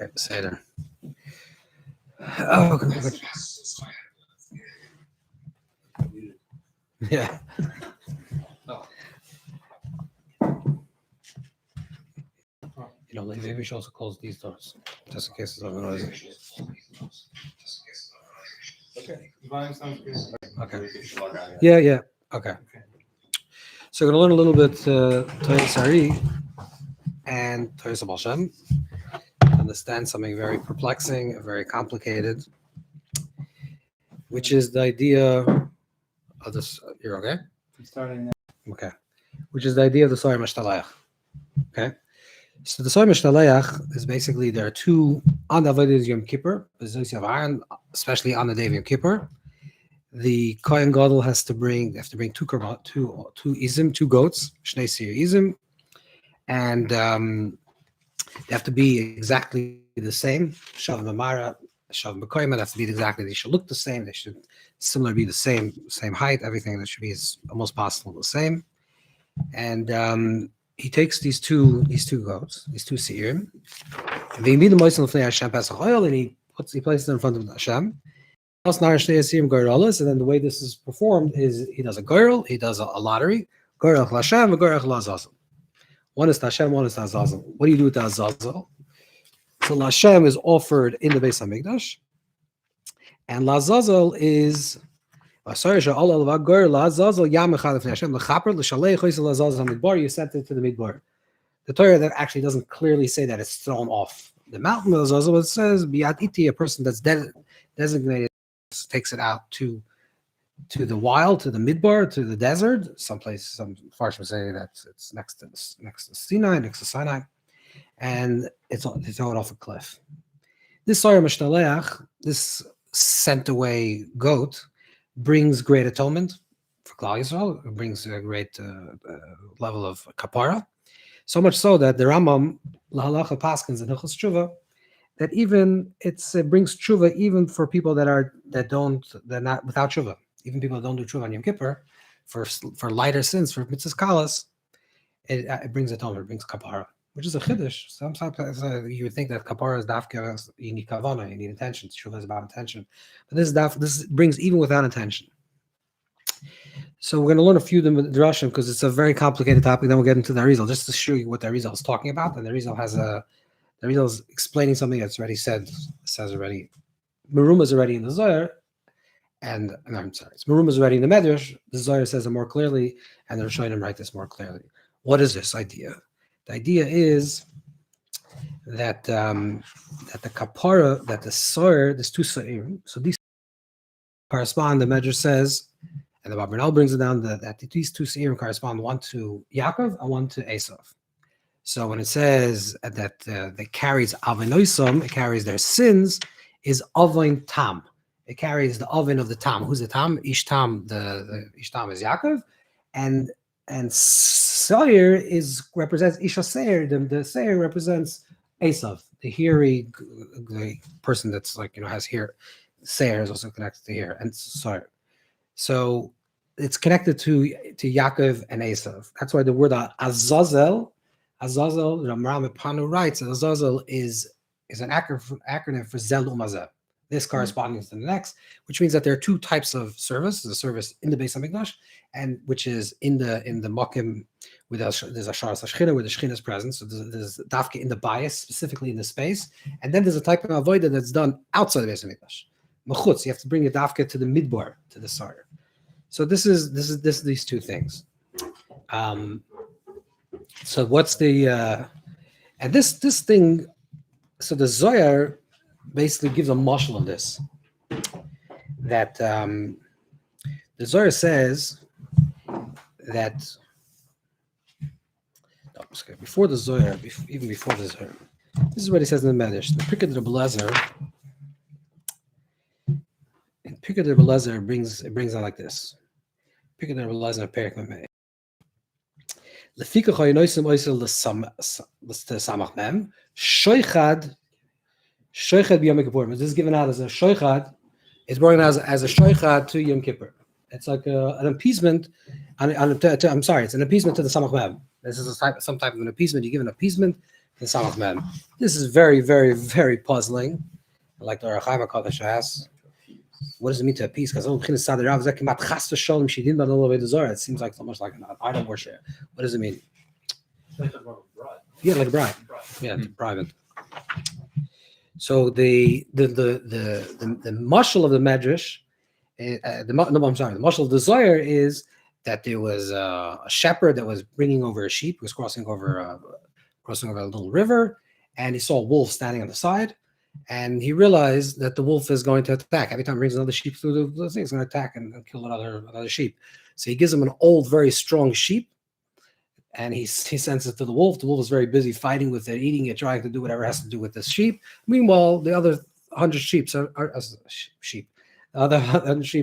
Okay, Seder. Oh, good. Yeah. You know, maybe we should also close these doors, just in case it's other noisy. Okay. Sounds good. Okay. Yeah. Okay. So we're going to learn a little bit Torah Sari and Torah Baal Shem. Understand something very perplexing, very complicated, which is the idea of this. You're okay? I'm starting now. Okay. Which is the idea of the Soyer Mashtalayach. Okay. So the Soyer Mashtalayach is basically there are two on the Avodah Yom Kippur, especially on the day of Yom Kippur. The Kohen Gadol has to bring two izim, two goats, shnei sir izim, and they have to be exactly the same. Shav Mamara, Shav Mekoyim, has to be exactly. They should look the same. They should similar be the same height. Everything that should be as almost possible the same. And he takes these two goats, these two seirim, and they meet the moisin l'fnei Hashem Pesach oil, and he places them in front of Hashem. And then the way this is performed is he does a girl, he does a lottery, girl Hashem, girl Azazel. One is Hashem, one is Azazel. What do you do with the Azazel? So Hashem is offered in the Beis Hamikdash, and Azazel is you sent it to the Midbar. The Torah that actually doesn't clearly say that it's thrown off the mountain of Azazel, it says Biat Iti, a person that's designated takes it out to the wild, to the Midbar, to the desert. Some farshim say that it's next to Sinai, next to Sinai, and it's thrown off a cliff. This Soyer Mashtalayach, this sent away goat, brings great atonement for Klal Yisrael. It brings a great level of kapara. So much so that the Rambam Lahalacha Paskins and Hilchos Tshuva that even it brings tshuva even for people they're not without tshuva. Even people that don't do tshuva on Yom Kippur for lighter sins, for mitzvahs kalas, it brings atonement, it brings kapara, which is a chiddush. Sometimes you would think that kapara is dafka, you need kavana, you need intention. Tshuva is about intention, but this brings even without intention. So we're going to learn a few of the Medrashim because it's a very complicated topic. Then we'll get into the AriZal just to show you what the AriZal is talking about. And the AriZal is explaining something that's already says already. Meruma is already in the Zohar, and I'm sorry, it's Meruma is already in the Medrash. The Zohar says it more clearly, and they're showing him write this more clearly. What is this idea? The idea is that the kapara, that the Zohar, there's two Zohar, so these correspond. The Medrash says, and the Babernal brings it down that these two Seirim correspond, one to Yaakov and one to Asav. So when it says that it carries Avinoisam, it carries their sins, is Avin Tam. It carries the Avin of the Tam. Who's the Tam? Ishtam. The Ishtam is Yaakov, and Seir represents Isha Seir. The Seir represents Asav, the hairy, the person that's has hair. Seir is also connected to here, and sorry. So it's connected to Yaakov and Asav. That's why the word Azazel, Ramram Panu writes, Azazel is an acronym for Zel Umazeh. This corresponding to the next, which means that there are two types of service. There's a service in the Beis Hamikdash, and which is in the Mokim, there's a Sharas HaShechina where the Shechina is present. So there's dafka in the bias, specifically in the space, and then there's a type of avodah that's done outside the Beis Hamikdash. Mechutz, you have to bring the dafka to the midbar, to the Sar. So this is these two things. So what's the and this thing? So the Zohar basically gives a mashal on this. That the Zohar says that before the Zohar, even before the Zohar, this is what he says in the Medrash. The Pirkei Rav Eliezer. And Pirkei Rav Eliezer brings out like this. Pirkei Rav Eliezer Perek Mem. Lefika chayinosim oisel l'samach mem shoichad b'yom kippur. This is given out as a shoichad. It's brought out as a shoichad to Yom Kippur. It's like an appeasement. I'm sorry, it's an appeasement to the samach mem. This is some type of an appeasement. You give an appeasement in Samach Mem. This is very, very, very puzzling. Like the Arachaim HaKadosh asks, what does it mean to appease? Because it seems like so much like an idol worship. What does it mean? Yeah, like a bribe. Yeah, to bribe it. So the mashal of the Medrash, the mashal of the Zohar is that there was a shepherd that was bringing over a sheep. He was crossing over a little river, and he saw a wolf standing on the side, and he realized that the wolf is going to attack. Every time he brings another sheep through the thing, he's going to attack and kill another sheep. So he gives him an old, very strong sheep, and he sends it to the wolf. The wolf is very busy fighting with it, eating it, trying to do whatever it has to do with this sheep. Meanwhile, the other 100 sheep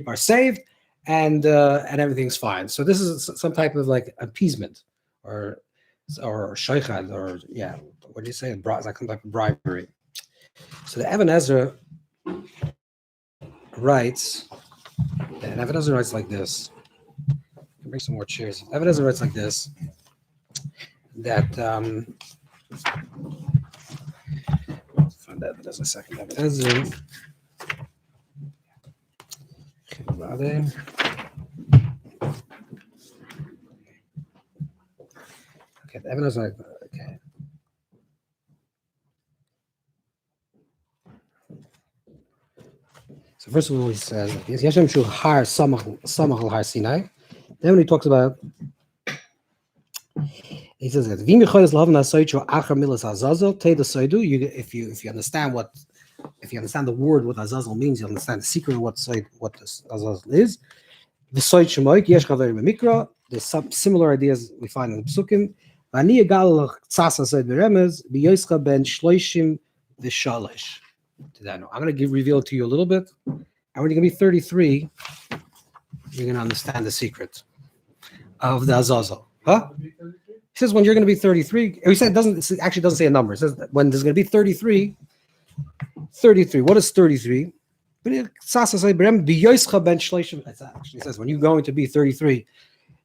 are saved, and everything's fine. So this is some type of like appeasement, or shaychad, or what do you say? It's like some type of bribery. So the Even Ezra writes, like this. Can bring some more chairs. Even Ezra writes like this. That find that as a second. Even Ezra. Okay, the Even Ezra. Okay. So first of all, he says, Yashem Shu Har Samach Har Sinai. Then when he talks about, he says that if you understand the word what Azazel means, you understand the secret of what this Azazel is. The Soid Shemoik Yesh Chaver Mikra. There's some similar ideas we find in the Psukim. Vani Egal Tzasa Soid Beremez B'Yoscha Ben Shloishim V'Shalish. I'm going to reveal it to you a little bit. And when you're going to be 33, you're going to understand the secret of the Azazel. Huh? He says when you're going to be 33. He said it actually doesn't say a number. It says that when there's going to be 33. 33. What is 33? It actually says when you're going to be 33.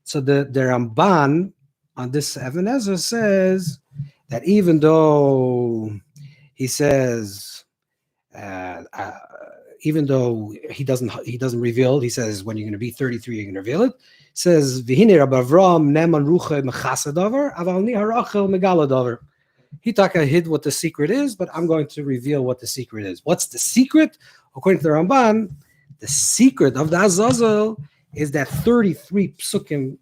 So the Ramban on this Even Ezra says that even though he says. Even though he doesn't reveal, he says when you're going to be 33, you're going to reveal it. He says V'hine Rabbi Avram neman rucha mechasadavar aval ni harachel megaladavar. He hid what the secret is, but I'm going to reveal what the secret is. What's the secret? According to the Ramban, the secret of the Azazel is that 33 psukim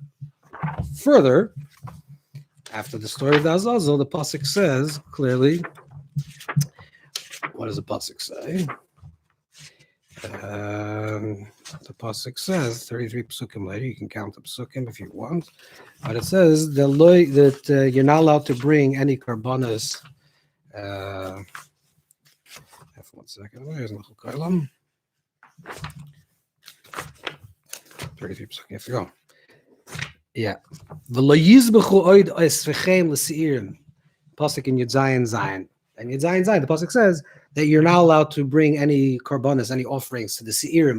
further after the story of the Azazel, the pasuk says clearly. What does the pasuk say? The pasuk says 33 psukim later. You can count the psukim if you want, but it says that you're not allowed to bring any karbanos. 1 second. Where's the Kolam? 33 psukim. If you go, yeah. V'lo yizbechu oid esvechem l'seirim. Pasuk in Yud Zayin. And Yud Zayin, the pasuk says that you're not allowed to bring any karbanos, any offerings to the seirim,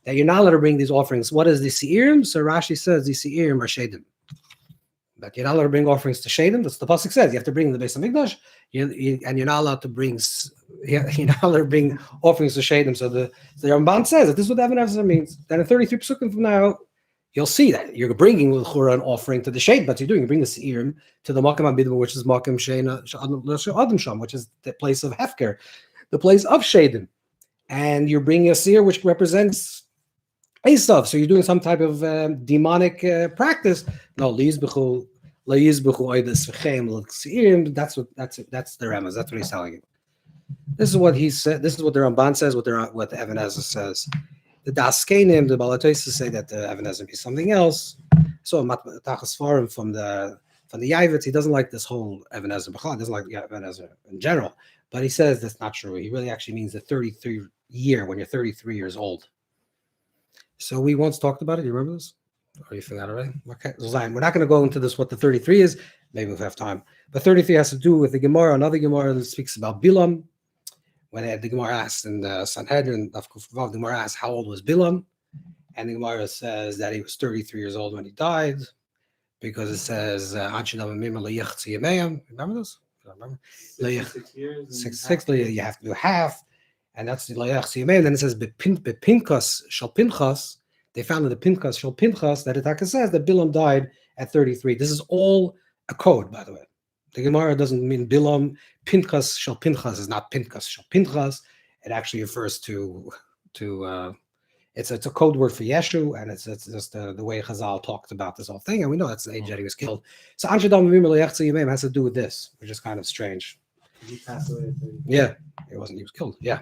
that you're not allowed to bring these offerings. What is the seirim? So Rashi says the seirim are shedim. But you're not allowed to bring offerings to shedim. That's what the pasuk says. You have to bring the Beis Hamikdash, and you're not allowed to bring offerings to shedim. So the Ramban says that this is what Even Ezra means. Then in 33 psukim from now, you'll see that you're bringing the Chura an offering to the Shade, but you're bring the Seirim to the Makam Abidba, which is Makam Adam Sham, which is the place of Hefker, the place of Shadim. And you're bringing a Seir which represents Asav. So you're doing some type of demonic practice. No, that's the Ramaz. That's what he's telling you. This is what he said. This is what the Ramban says, what the Even Ezra says. The Daskenim, the Balatosis say that the Even Ezra is something else. So Matachas Farim from the Yavitz, he doesn't like this whole Even Ezra. He doesn't like Even Ezra in general. But he says that's not true. He really actually means the 33 year when you're 33 years old. So we once talked about it. You remember this? Or you forgot already? Okay. We're not going to go into this, what the 33 is. Maybe we'll have time. But 33 has to do with the Gemara. Another Gemara that speaks about Bilam. When the Gemara asked in the Sanhedrin, the Gemara asked how old was Bilam, and the Gemara says that he was 33 years old when he died. because it says remember this? Remember? 6 years. Six, you have to do half, and that's the layach and then it says bepinkas shal pinchas. They found in the pinkas shal pinchas that it says that Bilam died at 33. This is all a code, by the way. The Gemara doesn't mean Bilam. Pinkas shal pinchas is not Pinkas shal pinchas. It actually refers to it's a code word for Yeshu, and it's just the way Chazal talked about this whole thing, and we know that's the age that he was killed. So Anshadam Mimim has to do with this, which is kind of strange. He passed away at 30. Yeah, he was killed. Yeah.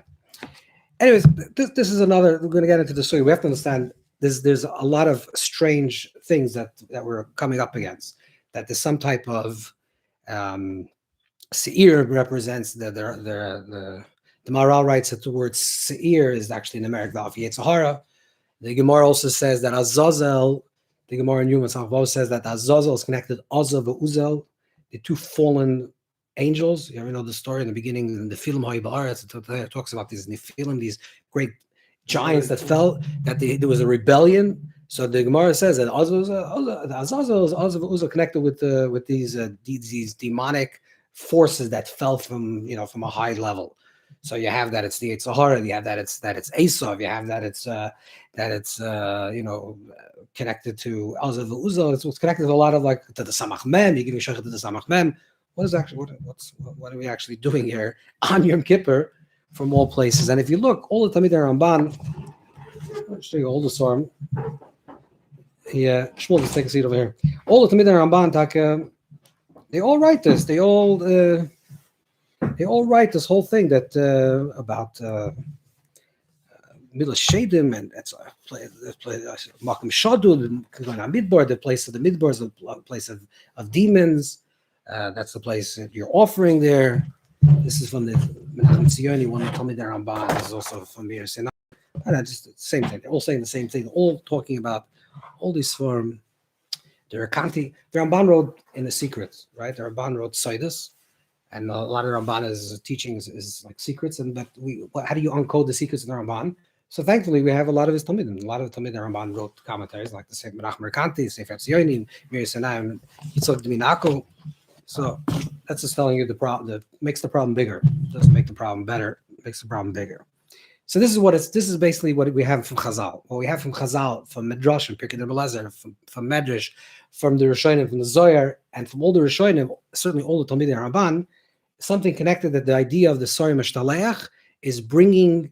Anyways, this is another. We're going to get into the story. We have to understand there's a lot of strange things that we're coming up against. That there's some type of seir represents the Maharal writes that the word seir is actually an American vowel for Yetzirah. The Gemara also says that Azazel, the Gemara in Yom Tzavos says that Azazel is connected to Azav and Uzel, the two fallen angels. You ever know the story in the beginning in the film it talks about these Nephilim, these great giants that fell, that there was a rebellion. So the Gemara says that Azazel is Azav and Uzel connected with these demonic forces that fell from a high level. So you have that it's the Yitzhahara, you have that it's Asav, you have that it's connected to Azav Uzel. It's connected to a lot of to the Samach Mem. You're giving shaykhut to the Samach Mem. What are we actually doing here on Yom Kippur from all places? And if you look, all the Talmidei Ramban, I'll show you all the Sorim. Yeah, Shmuel, let's take a seat over here. All the Talmidei Ramban, they all write this. They all write this whole thing that about Milas Shedim, and that's Makom Shadu, going on Midbar. The place of the Midbar is a place of demons. That's the place that you're offering there. This is from the Tizyoni. One told me there Ramban. This is also from Meiros. And just the same thing. They're all saying the same thing. All talking about all these form. The Ramban wrote in the secrets, right? The Ramban wrote Sidus. And a lot of Ramban's teachings is like secrets, how do you uncode the secrets of the Ramban? So thankfully, we have a lot of his Talmidim. A lot of Talmidim Ramban wrote commentaries like the Sefer Menachem Merkanti, Sefer Tizyoni, Meiros Einayim, Yitzhak D'Minako. So that's just telling you the problem. That makes the problem bigger. It doesn't make the problem better. It makes the problem bigger. So this is basically what we have from Chazal. What we have from Chazal, from Medrash, from Pirkei Rebbe from Medrash, from the Rishonim, from the Zohar, and from all the Rishonim, certainly all the Talmidei Ramban. Something connected that the idea of the Sori Mashtaleach is bringing.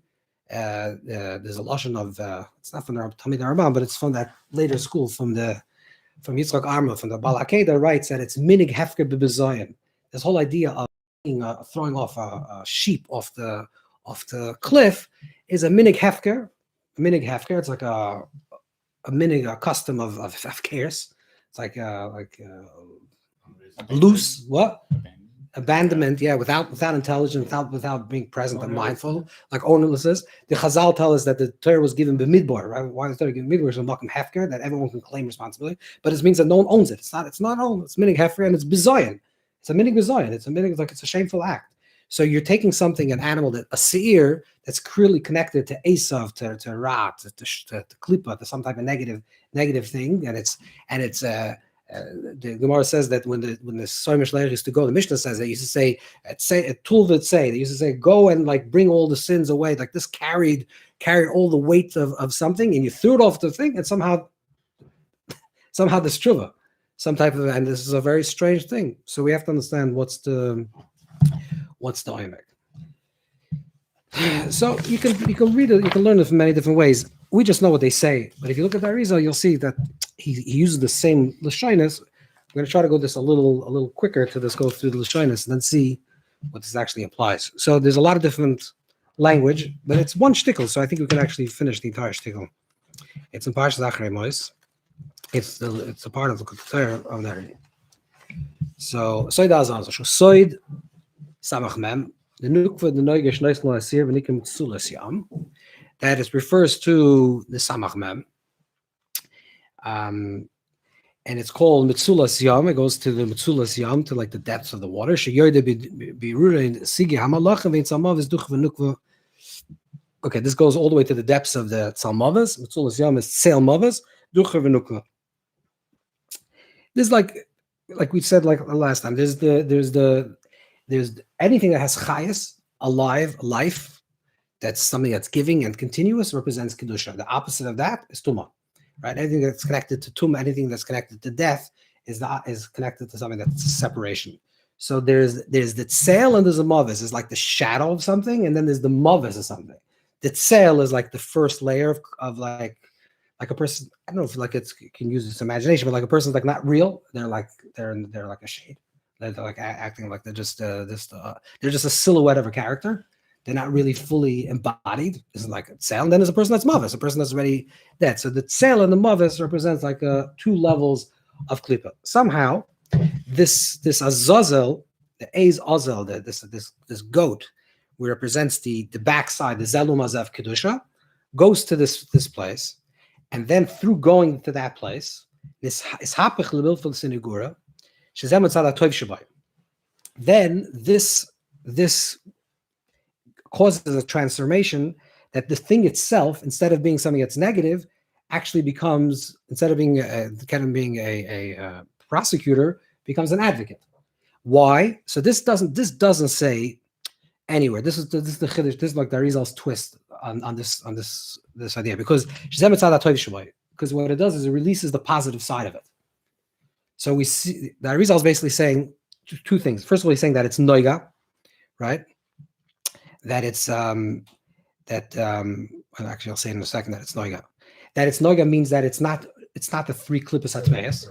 There's a lashon of it's not from the Talmidei Ramban, but it's from that later school from Yitzchak Arma, from the Baal Hakeda, writes that it's minig hefker b'bezoyin. This whole idea of throwing off a sheep off the cliff is a minig hefker. Minig hefker. It's like a minig, a custom of hefkers. It's like loose what. Abandonment, without intelligence, without being present and mindful, like ownerlessness. The Chazal tell us that the Torah was given b'midbar, right? Why the Torah given b'midbar is a makom hefker, that everyone can claim responsibility, but it means that no one owns it. It's not owned. It's minig hefker, and it's bizayin. It's a minig bizayin. It's a shameful act. So you're taking something, an animal, that a seir that's clearly connected to Asav, to Ra, to klippa, to some type of negative thing, and it's the Gemara says that when the Sori Mashtaleach used to go, the Mishnah says they used to say they used to say go and bring all the sins away, like this carried all the weight of something, and you threw it off the thing, and somehow there's tshuva, some type of, and this is a very strange thing. So we have to understand what's the oimek. So you can read it, you can learn it from many different ways. We just know what they say, but if you look at the AriZal, you'll see that he uses the same lashonos. I'm going to try to go this a little quicker to go through the lashonos and then see what this actually applies. So there's a lot of different language, but it's one shtickle, so I think we can actually finish the entire shtickle. It's in Parshas Achrei Mos. It's a part of the Torah of that. So Soid Azazel, Soid Samach Mem, the Nukva, the noga Shneis Lo Asir, V'nikim Tzulas Yam. That is refers to the Samach Mem. And it's called Mitzulas Yam. It goes to the Mitzulas Yam, to the depths of the water. Okay, this goes all the way to the depths of the Tzalmavas. Mitzulas Yam is Tzel Mavas, Ducher v'Nukva. There's like we said like last time. There's anything that has chayas, alive, life. That's something that's giving and continuous represents kedusha. The opposite of that is tuma, right? Anything that's connected to tuma, anything that's connected to death is connected to something that's a separation. So there's the tzel and there's a mavis. It's like the shadow of something, and then there's the mavis of something. The tzel is like the first layer of like a person. I don't know if like you can use this imagination, but like a person's like not real. They're like a shade. They're like acting like they're just they're just a silhouette of a character. They're not really fully embodied. This is like a tzel. And then there's a person that's mavis, a person that's already dead. So the tzel and the mavis represents like two levels of klippa. Somehow, this Azazel, the Azazel, this goat, which represents the backside, the zelum azav kedusha, goes to this place, and then through going to that place, this is hapich lebilfil sinigura, shezem etzad hatoiv shabayim. Then this causes a transformation that the thing itself, instead of being something that's negative, actually becomes, instead of being a prosecutor, becomes an advocate. Why? So this doesn't say anywhere. This is the chiddush. This is like the AriZal's twist on this idea, because what it does is it releases the positive side of it. So we see the AriZal is basically saying two things. First of all, he's saying that it's noga, right? That it's actually I'll say in a second that it's noga. That it's noga means that it's not the three klippas atmeis.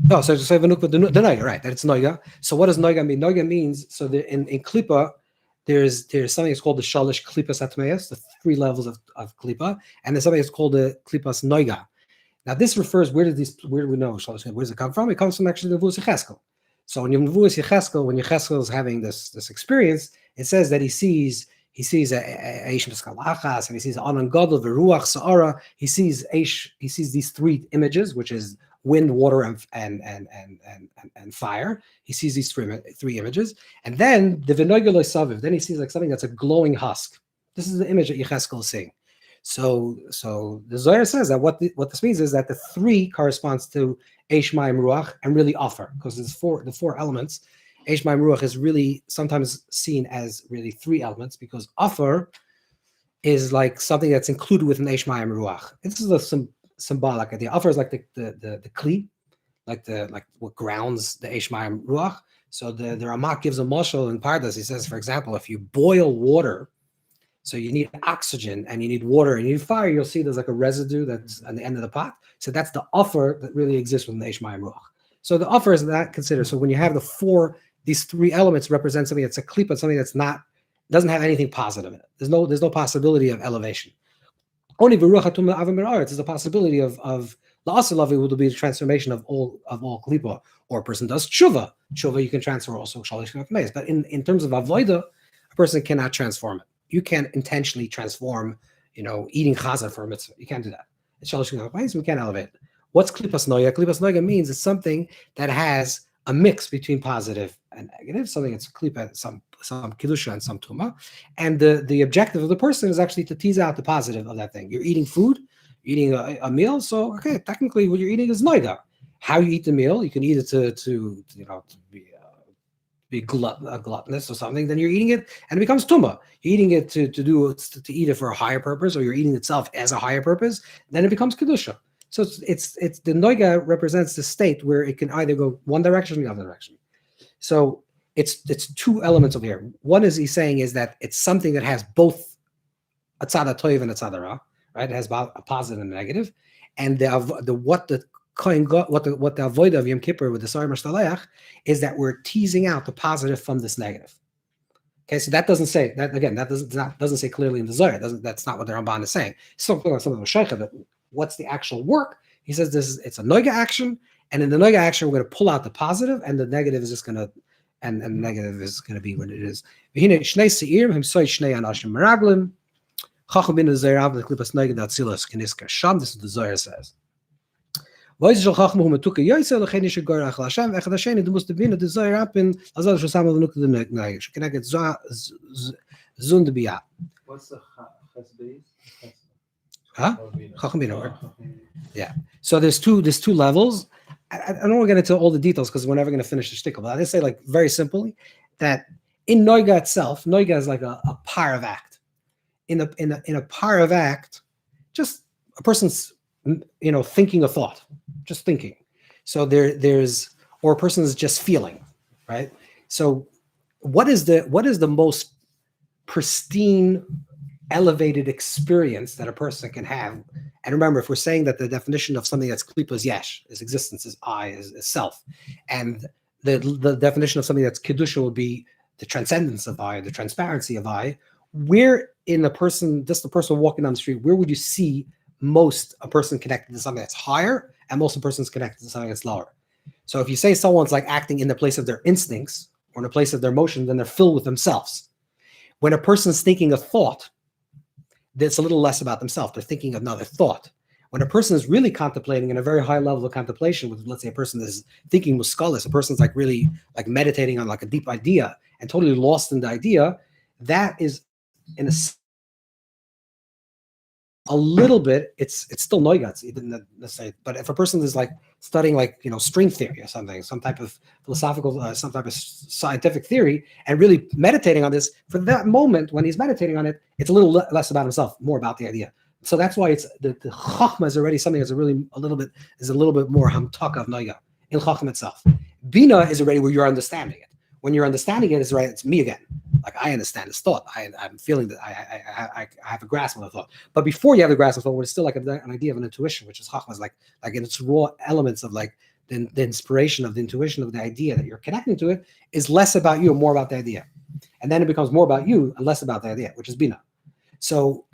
No, so say the noga, right? That it's noga. So what does noga mean? Noga means so in klippa there's something that's called the shalish klippas atmeis, the three levels of klippa, and there's something that's called the klippas noga. Now this refers where do we know shalish? Where does it come from? It comes from actually the Nevuas Yecheskel. So when Yecheskel, when Yecheskel is having this experience, it says that he sees Eish Miskalachas, and he sees Anan Gadol Veruach Sa'ara. He sees these three images, which is wind, water, and fire. He sees these three images, and then the V'noigel Saviv. Then he sees like something that's a glowing husk. This is the image that Yecheskel is seeing. So the Zohar says that what this means is that the three corresponds to Eish Mayim Ruach and really offer, because the four elements. Eish Mayim Ruach is really sometimes seen as really three elements, because offer is like something that's included within Eish Mayim Ruach. This is a symbolic idea. Offer is like the kli, like what grounds the Eish Mayim Ruach. So the Ramak gives a mashal in Pardas. He says, for example, if you boil water, so you need oxygen and you need water and you need fire, you'll see there's like a residue that's on the end of the pot. So that's the offer that really exists within the Eish Mayim Ruach. So the offer is not considered. So when you have these three elements represent something that's a klippa, something that's doesn't have anything positive in it. There's no possibility of elevation. Only v'ruach hatum avim b'aretz is a possibility of the Asav will be the transformation of all klippa. Or a person does tshuva. Tshuva you can transfer also shalish k'meis. But in terms of avoida, a person cannot transform it. You can't intentionally transform, eating chazan for a mitzvah. You can't do that. It's shalish k'meis. We can't elevate it. What's klippas noga? Klippas noga means it's something that has a mix between positive and negative, something that's klippa, some kedusha and some tuma, and the objective of the person is actually to tease out the positive of that thing. You're eating food, you're eating a meal, so okay, technically what you're eating is noga. How you eat the meal, you can eat it to be gluttonous or something. Then you're eating it and it becomes tuma. You're eating it to eat it for a higher purpose, or you're eating itself as a higher purpose. Then it becomes kedusha. So it's the noga represents the state where it can either go one direction or the other direction. So it's two elements over here. One is he's saying is that it's something that has both a tzad toiv and a tzad ra, right? It has a positive and a negative, and what the avoid of Yom Kippur with the Sar Mashtaleach is that we're teasing out the positive from this negative. Okay, so that doesn't say that again. That doesn't say clearly in the Zohar. That's not what the Ramban is saying. Something like Sheicha, but what's the actual work? He says it's a noga action, and in the noga action we're going to pull out the positive, and the negative is just going to, and the negative is going to be what it is. This is the Zohar says. What's the chesed? Huh? Yeah. So there's two levels, I don't want to get into all the details because we're never going to finish the shtickle, but I just say like very simply that in noga itself, noga is like a par of act. In a par of act, just a person's thinking a thought, just thinking. So there's or a person's just feeling, right? So what is the most pristine, elevated experience that a person can have? And remember, if we're saying that the definition of something that's klippa is yesh, is existence, is I, is self, and the definition of something that's kedusha would be the transcendence of I, the transparency of I. Where in the person, just the person walking down the street, where would you see most a person connected to something that's higher and most of the person's connected to something that's lower? So if you say someone's like acting in the place of their instincts or in the place of their emotions, then they're filled with themselves. When a person's thinking a thought, it's a little less about themselves. They're thinking another thought. When a person is really contemplating in a very high level of contemplation, with let's say a person is thinking muscalis, a person's like really like meditating on like a deep idea and totally lost in the idea, that is in a little bit, it's still noigats, even let's say. But if a person is like studying like string theory or something, some type of philosophical, some type of scientific theory, and really meditating on this, for that moment when he's meditating on it, it's a little less about himself, more about the idea. So that's why it's the chachma is already something that's a little bit more hamtak of noiga in chachma itself. Bina is already where you're understanding it. When you're understanding it, it's me again. Like I understand this thought. I'm feeling that I have a grasp on the thought. But before you have the grasp of the thought, it's still like an idea of an intuition, which is chachma, like in its raw elements of like the inspiration of the intuition of the idea that you're connecting to it is less about you and more about the idea. And then it becomes more about you and less about the idea, which is bina. So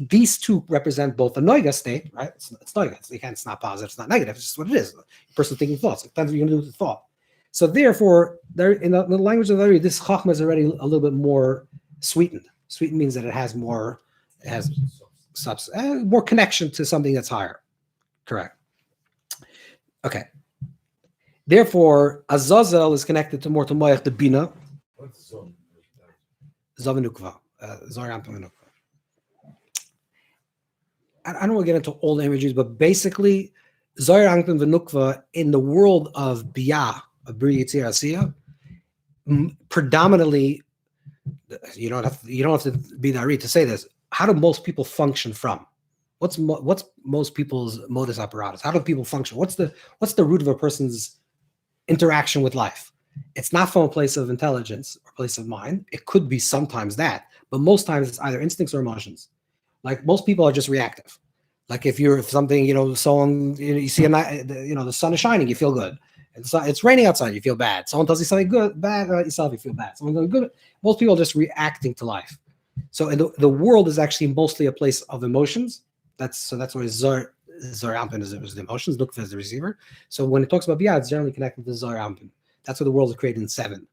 these two represent both the noiga state, right? It's noiga. It's not positive. It's not negative. It's just what it is. A person thinking thoughts. It depends what you're going to do with the thought. So therefore, there in the language of the Ari, this chachma is already a little bit more sweetened. Sweetened means that it has more connection to something that's higher. Correct. Okay. Therefore, Azazel is connected more to moyach the bina. Zavinukva. I don't want to get into all the images, but basically, Zohar Anpin V'Nukva in the world of Biyah, of Bri Yitzir Asiyah, predominantly, you don't have to be the Ari to say this. How do most people function from? What's most people's modus apparatus? How do people function? What's the root of a person's interaction with life? It's not from a place of intelligence or place of mind. It could be sometimes that, but most times it's either instincts or emotions. Like most people are just reactive. Like if something, someone, you see the sun is shining, you feel good. It's raining outside, you feel bad. Someone tells you something bad about yourself, you feel bad. Someone goes good. Most people are just reacting to life. So the world is actually mostly a place of emotions. That's why Zohar Ampin is the emotions, Nukva is the receiver. So when it talks about Biyah, it's generally connected to Zohar Ampin. That's why the world is created in 7.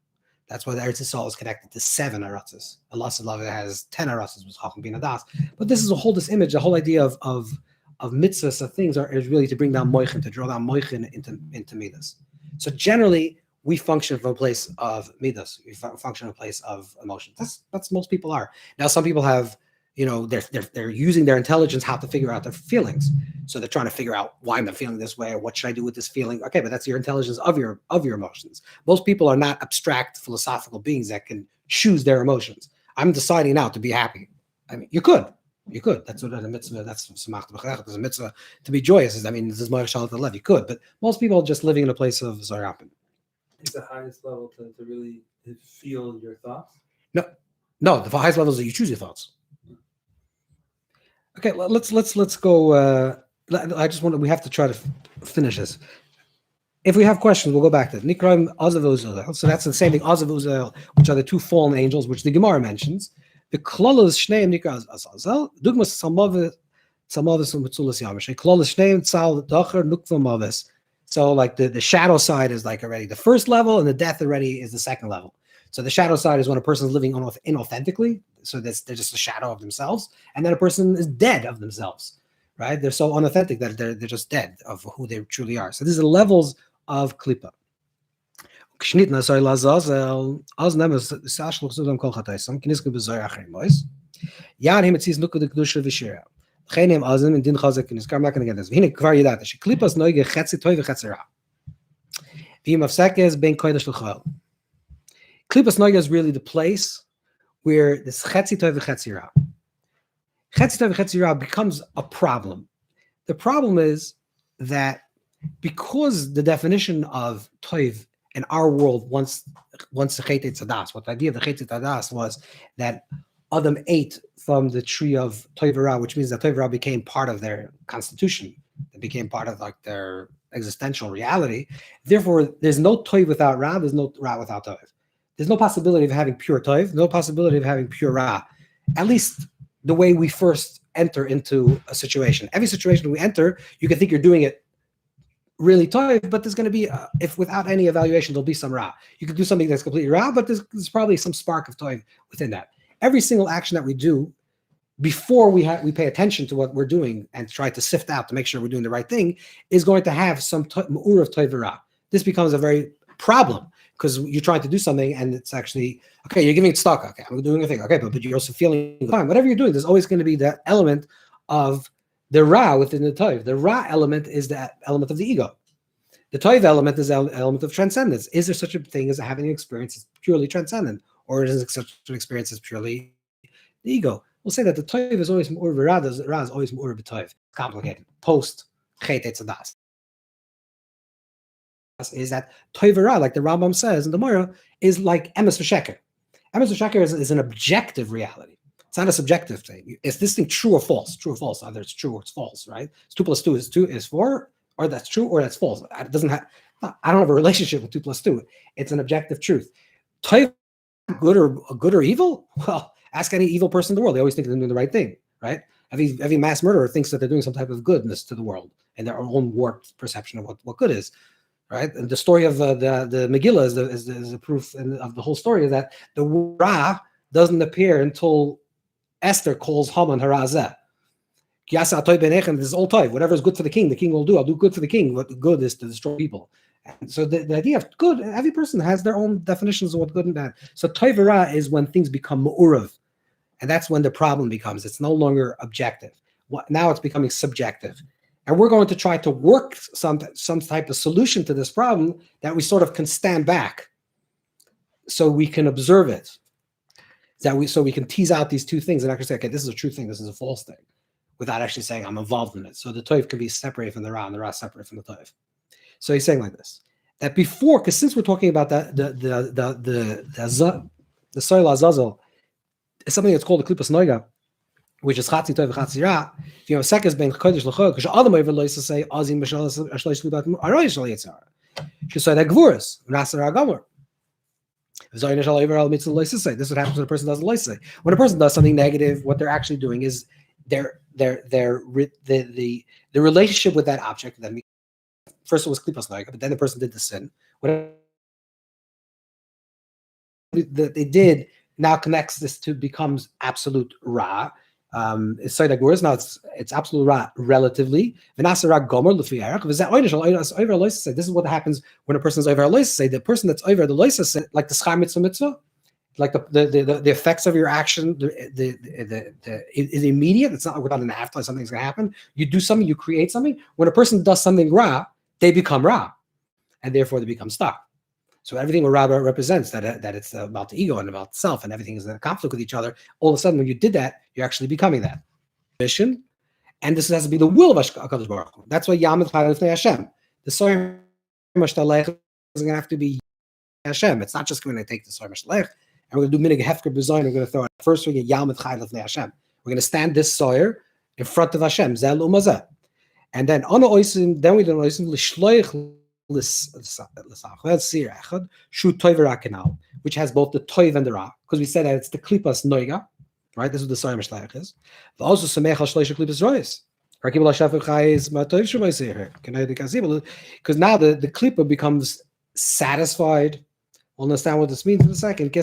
That's why the AriZal is connected to 7 aratzes. Allah has 10 aratzes with Chacham Bin Adas. But this is this image, the whole idea of mitzvahs, of things is really to bring down moichin, to draw down moichin into midas. So generally, we function from a place of midas. We function from a place of emotion. That's most people are. Now, some people have, they're using their intelligence how to figure out their feelings. So they're trying to figure out why I'm feeling this way, or what should I do with this feeling. Okay, but that's your intelligence of your emotions. Most people are not abstract philosophical beings that can choose their emotions. I'm deciding now to be happy. I mean, you could. That's what a mitzvah. That's samach b'chayach. There's a mitzvah to be joyous. This is moich shalat alev. You could, but most people are just living in a place of Zohar Ampin. It's the highest level to really feel your thoughts. No. The highest level is that you choose your thoughts. Okay, let's go. We have to try to finish this. If we have questions, we'll go back to it. Nikraim Azazel. So that's the same thing. Azazel, which are the 2 fallen angels, which the Gemara mentions. The klolos shneim nikra Azazel. Dugmas samavis mitzulas yamish. Klolos shneim tzal dacher nukva mavis. So like the shadow side is like already the first level, and the death already is the second level. So the shadow side is when a person is living inauthentically. So they're just a shadow of themselves, and then a person is dead of themselves, right? They're so unauthentic that they're just dead of who they truly are. So these are levels of klippa. Chenem Azim and Din Chazak in his car. I'm not going to get this. V'hine kvar yidata. She klippas noige chetzi toiv v'chetzi ra. V'im afsekes ben kodesh l'chol. Klippas noige is really the place where this chetzi toiv v'chetzi ra. Chetzi toiv v'chetzi ra becomes a problem. The problem is that because the definition of toiv in our world, once the Chet Tzadas, what the idea of the Chet Tzadas was that Adam ate from the tree of Toiv Ra, which means that Toiv Ra became part of their constitution. It became part of like their existential reality. Therefore, there's no Toiv without Ra. There's no Ra without Toiv. There's no possibility of having pure Toiv. No possibility of having pure Ra. At least the way we first enter into a situation. Every situation we enter, you can think you're doing it really toiv, but there's going to be, if without any evaluation, there'll be some ra. You could do something that's completely ra, but there's probably some spark of toiv within that. Every single action that we do, before we pay attention to what we're doing and try to sift out to make sure we're doing the right thing, is going to have some ma'ur of toiv ra. This becomes a very problem because you're trying to do something and it's actually, okay, you're giving it stock, okay, I'm doing a thing, okay, but you're also feeling fine. Whatever you're doing, there's always going to be that element of the ra within the toiv. The ra element is the element of the ego. The toiv element is the element of transcendence. Is there such a thing as having an experience that's purely transcendent, or is it such an experience that's purely the ego? We'll say that the toiv is always more ra. The ra is always more b'toiv. Complicated. Post chet etzadas is that toiv ra, like the Rambam says in the Medrash, is like emes v'sheker. Emes v'sheker is an objective reality. It's not a subjective thing. Is this thing true or false? True or false? Either it's true or it's false, right? It's 2 + 2 is 4, or that's true or that's false. It doesn't have. I don't have a relationship with 2 + 2. It's an objective truth. Toiv, good or evil? Well, ask any evil person in the world. They always think they're doing the right thing, right? Every mass murderer thinks that they're doing some type of goodness to the world and their own warped perception of what good is, right? And the story of the Megillah is the proof of the whole story, is that the Ra doesn't appear until Esther calls Haman her Azazel. This is all toiv. Whatever is good for the king will do. I'll do good for the king. What good is to destroy people. And so the idea of good, every person has their own definitions of what good and bad. So toiv ra is when things become ma'urav. And that's when the problem becomes. It's no longer objective. Now it's becoming subjective. And we're going to try to work some type of solution to this problem that we sort of can stand back so we can observe it. So we can tease out these two things and actually say, okay, this is a true thing, this is a false thing, without actually saying I'm involved in it. So the toiv can be separated from the ra, and the ra separate from the toiv. So he's saying like this, that before, because since we're talking about the soil azazel, it's something that's called the klippa noga, which is chatzi toiv chatzi ra. If you have seconds bein kodesh l'chol, because adam over lois to say azim b'shal ashleish libat aroy shal yitzar. She said that gvuras nasar agamor. This is what happens when a person does a loisei. When a person does something negative, what they're actually doing is the relationship with that object. That first it was klippa noga, but then the person did the sin. What they did now connects this to becomes absolute ra. It's now it's absolute ra relatively. This is what happens when a person is over a loisei. The person that's over the loisei, like the schar mitzvah, like the effects of your action, is immediate. It's not without an afterlife. Something's going to happen. You do something, you create something. When a person does something ra, they become ra, and therefore they become stuck. So everything what ra represents, that it's about the ego and about self, and everything is in a conflict with each other. All of a sudden, when you did that, you're actually becoming that mission, and this has to be the will of HaKadosh Baruch Hu. That's why Yamid Chayil Lefnei Hashem. The soy mashtalech is going to have to be Hashem. It's not just going to take the soy mashtalech, and we're going to do minig hefker b'zoyin. We're going to throw it. First, we get Yamid Chayil Lefnei Hashem. We're going to stand this soyer in front of Hashem. Zel umazeh, and then on the oisim, then we do oisim l'shloich. Which has both the toiv and the ra, because we said that it's the klippas noga, right? This is what the soyer mashtalech is. But also samech al shloisha klippas rois. Because now the klippa becomes satisfied. We'll understand what this means in a second. Why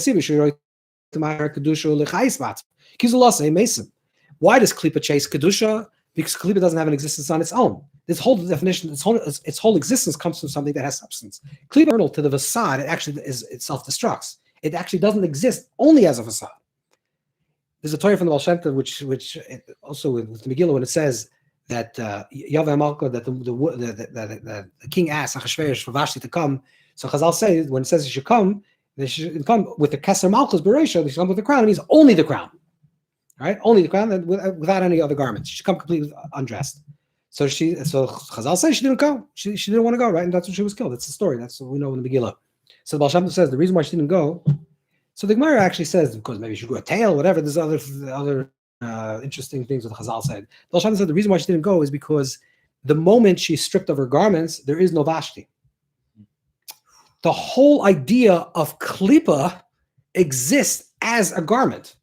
does klippa chase kedusha? Because klippa doesn't have an existence on its own. This whole definition, its whole existence comes from something that has substance. Klippa, internal to the facade, it self-destructs. It actually doesn't exist only as a facade. there's a Torah from the Baal Shem Tov, which also with the Megillah, when it says that Yaveh Malka, that the king asked Achashverosh for Vashti to come. So Chazal say when it says he should come, they should come with the Keser Malchus Bereisha. They should come with the crown. It means only the crown, right? Only the crown, and without any other garments. She should come completely undressed. So Chazal says she didn't go. She didn't want to go, right? And that's when she was killed. That's the story. That's what we know in the Megillah. So the Baal Shem Tov says the reason why she didn't go. So the Gemara actually says because maybe she grew a tail, whatever. There's other interesting things that Chazal said. Baal Shem Tov said the reason why she didn't go is because the moment she's stripped of her garments, there is no Vashti. The whole idea of klippa exists as a garment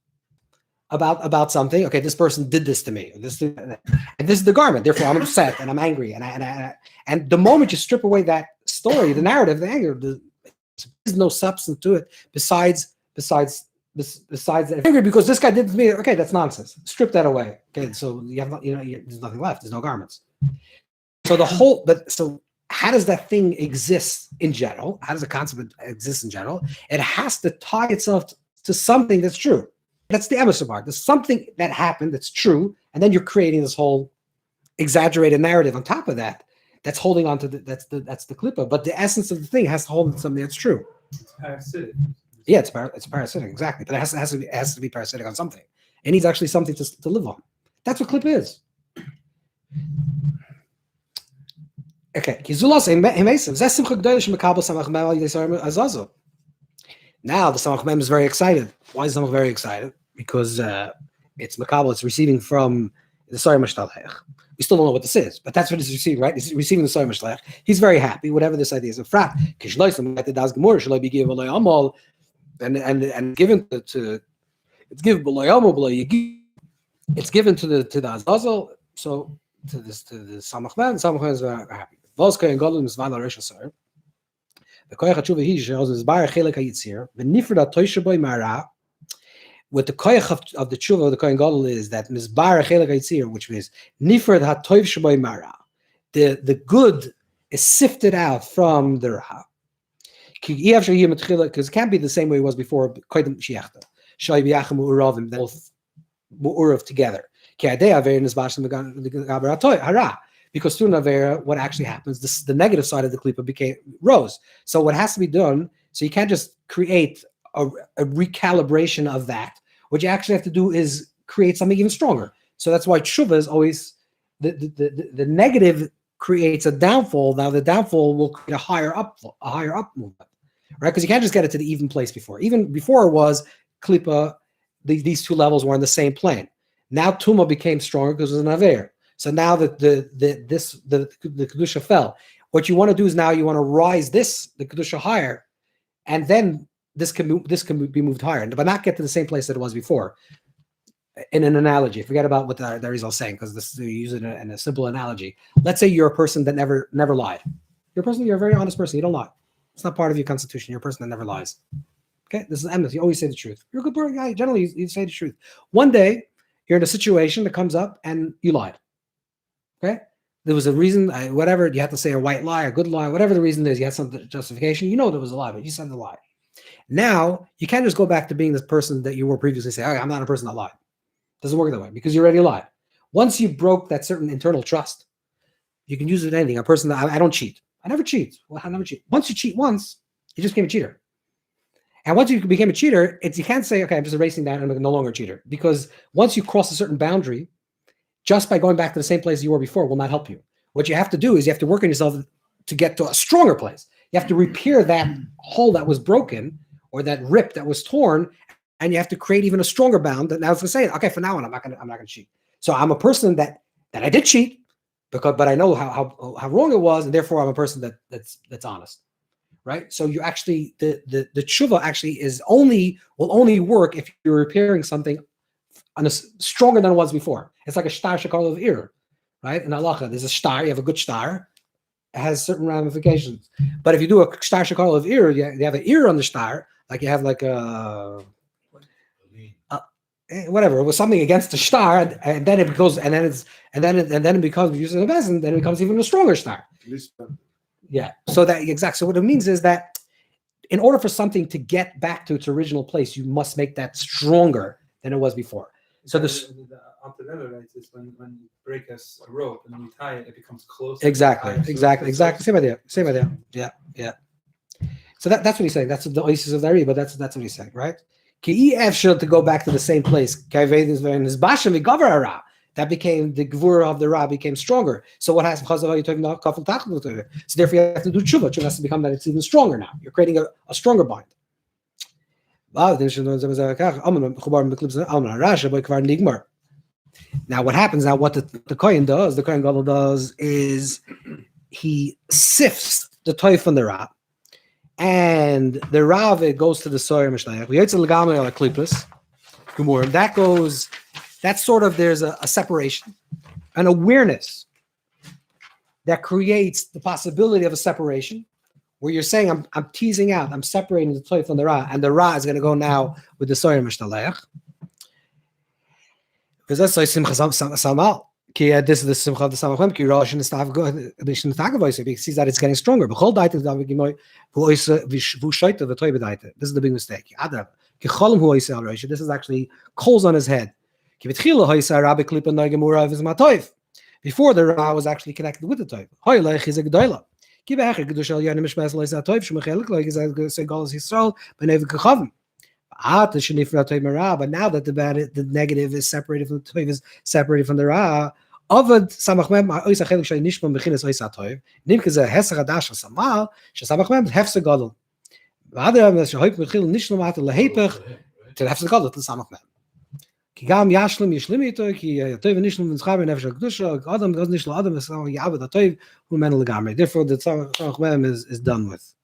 about something. Okay, this person did this to me. And this is the garment. Therefore, I'm upset and I'm angry. And the moment you strip away that story, the narrative, the anger, there's no substance to it besides that. Angry because this guy did to me. Okay, that's nonsense. Strip that away. Okay, so there's nothing left. There's no garments. So how does that thing exist in general? How does the concept exist in general? It has to tie itself to something that's true. That's the emissaire part. There's something that happened that's true, and then you're creating this whole exaggerated narrative on top of that. That's holding on to that's the klippa. But the essence of the thing has to hold on something that's true. It's parasitic. Yeah, it's parasitic, exactly. But it has to be parasitic on something. It needs actually something to live on. That's what klippa is. Okay. Now the Samach Mem is very excited. Why is Samach very excited? Because it's Makabel, it's receiving from the Soyer Mashtalech. We still don't know what this is, but that's what it's receiving, right? It's receiving the Soyer Mashtalech. He's very happy, whatever this idea is. And given to it's given to the Azazel, so to the Samach Mem is very happy. Was kein Golem is Valar Rosh Hashanah. The koyach tshuva he is bar chelek hayitzir. The nifra toisha boy mara. What the koyach of the tshuva of the kohen gadol is that mizbar chelek hayitzir, which means nifra hatoiv shaboy mara. The good is sifted out from the ra. Because it can't be the same way it was before. Koydem shiachta. Shoy biyachem uravim. They're both mu'urav together. Ki adei averin is bashim gaber hatoy hara. Because through Navera, what actually happens, the negative side of the klippa rose. So what has to be done, so you can't just create a recalibration of that. What you actually have to do is create something even stronger. So that's why tshuva is always, the negative creates a downfall. Now the downfall will create a higher up movement, right? Because you can't just get it to the even place before. Even before it was klippa, these two levels were on the same plane. Now Tuma became stronger because it was an Aver. So now that the kedusha fell, what you want to do is now you want to rise the kedusha higher, and then this can be moved higher, but not get to the same place that it was before. In an analogy, forget about what the AriZal saying, because this you use it in a simple analogy. Let's say you're a person that never lied. You're a very honest person. You don't lie. It's not part of your constitution. You're a person that never lies. Okay, this is emes. You always say the truth. You're a good guy. Generally, you say the truth. One day you're in a situation that comes up and you lied. Okay, there was a reason, whatever, you have to say a white lie, a good lie, whatever the reason is, you had some justification, you know there was a lie, but you said the lie. Now, you can't just go back to being this person that you were previously saying, I'm not a person that lied. It doesn't work that way, because you already lied. Once you broke that certain internal trust, you can use it in anything. A person that, I don't cheat. I never cheat. Well, I never cheat. Once you cheat once, you just became a cheater. And once you became a cheater, you can't say, okay, I'm just erasing that and I'm no longer a cheater. Because once you cross a certain boundary, just by going back to the same place you were before will not help you. What you have to do is you have to work on yourself to get to a stronger place. You have to repair that hole that was broken or that rip that was torn, and you have to create even a stronger bound that now is saying, okay, from now on, I'm not gonna cheat. So I'm a person that I did cheat, but I know how wrong it was, and therefore I'm a person that's honest, right? So you actually the tshuva actually will only work if you're repairing something stronger than it was before. It's like a shtar shakal of ir, right? In halacha, there's a shtar. You have a good shtar. It has certain ramifications. But if you do a shtar shakal of ir, you have an ir on the shtar, like you have like whatever. It was something against the shtar, and then it goes, and then it becomes using a bezin, then it becomes even a stronger shtar. Yeah. So So what it means is that in order for something to get back to its original place, you must make that stronger than it was before. So this the Alter writes is when you break a rope and you tie it, it becomes closer. exactly. Same idea. Yeah. So that's what he's saying. That's the oasis of the Ari, but that's what he's saying, right? To go back to the same place. That became the gvura of the Ra became stronger. So what has so therefore you have to do tshuva. Tshuva has to become that it's even stronger now. You're creating a stronger bind. Now what happens now? What the Kohen does, the Kohen Gadol does, is he sifts the toy from the Ra, and the Rav it goes to the Soyer Mishnayach. That goes. That's sort of there's a separation, an awareness that creates the possibility of a separation, where you're saying I'm teasing out, I'm separating the toy from the Ra, and the Ra is going to go now with the Soyer Mishnayach. Because that's like Simcha Samal. This is the Simcha of the Samachem. He sees that it's getting stronger. This is the big mistake. This is actually coals on his head. Before the Ra was actually connected with the Toiv. But now that the negative is separated from the Toiv, is separated from the Ra, Ovad Samachmem Oisa Chelik Shay Nishma Bechinas Oisa Toiv. Nimke ze Hesach Hadash Samal Shesamachmem Hefse Gadol. V'Adar Shehoip Mechil Nishma Mat Lehepech to Hefse Gadol to Samachmem. Ki Gam Yashlim Yishlim Ito Ki Toiv Nishlim V'Zchaber Nefesh Kedusha Adam Does Nishlo Adam V'Samach Yaved HaToiv Hu Men Legamrei. Therefore, the Samachmem is done with.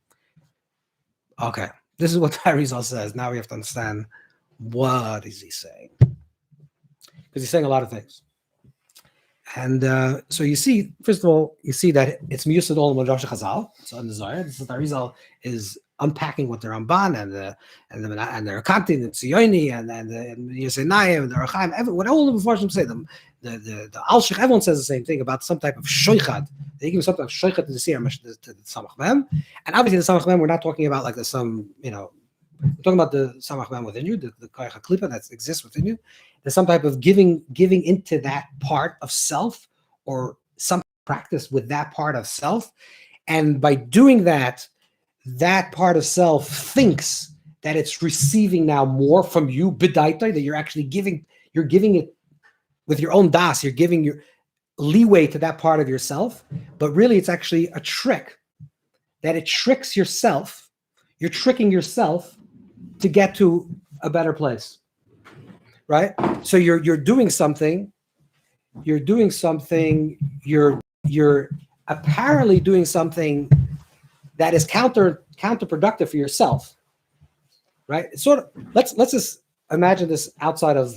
Okay, this is what AriZal says. Now we have to understand what is he saying, because he's saying a lot of things. And so you see, first of all, you see that it's Miyusad all Medrash Chazal. So in the Zohar, this is what AriZal is unpacking what the Ramban and the Rakanti and the Tizyoni and the Einayim and the Rachaim, what all the Mefarshim say, the Al-Shich, everyone says the same thing about some type of shoichad. They give something of shoichad to the Siyar, to the Samach Mem. And obviously the Samach Mem, we're not talking about like we're talking about the Samach Mem within you, the klippa that exists within you. There's some type of giving into that part of self, or some practice with that part of self. And by doing that, that part of self thinks that it's receiving now more from you, bidaita, that you're actually giving it with your own das, you're giving your leeway to that part of yourself. But really it's actually a trick, that it tricks yourself. You're tricking yourself to get to a better place. Right? So you're doing something, you're apparently doing something that is counterproductive for yourself. Right? It's sort of let's just imagine this outside of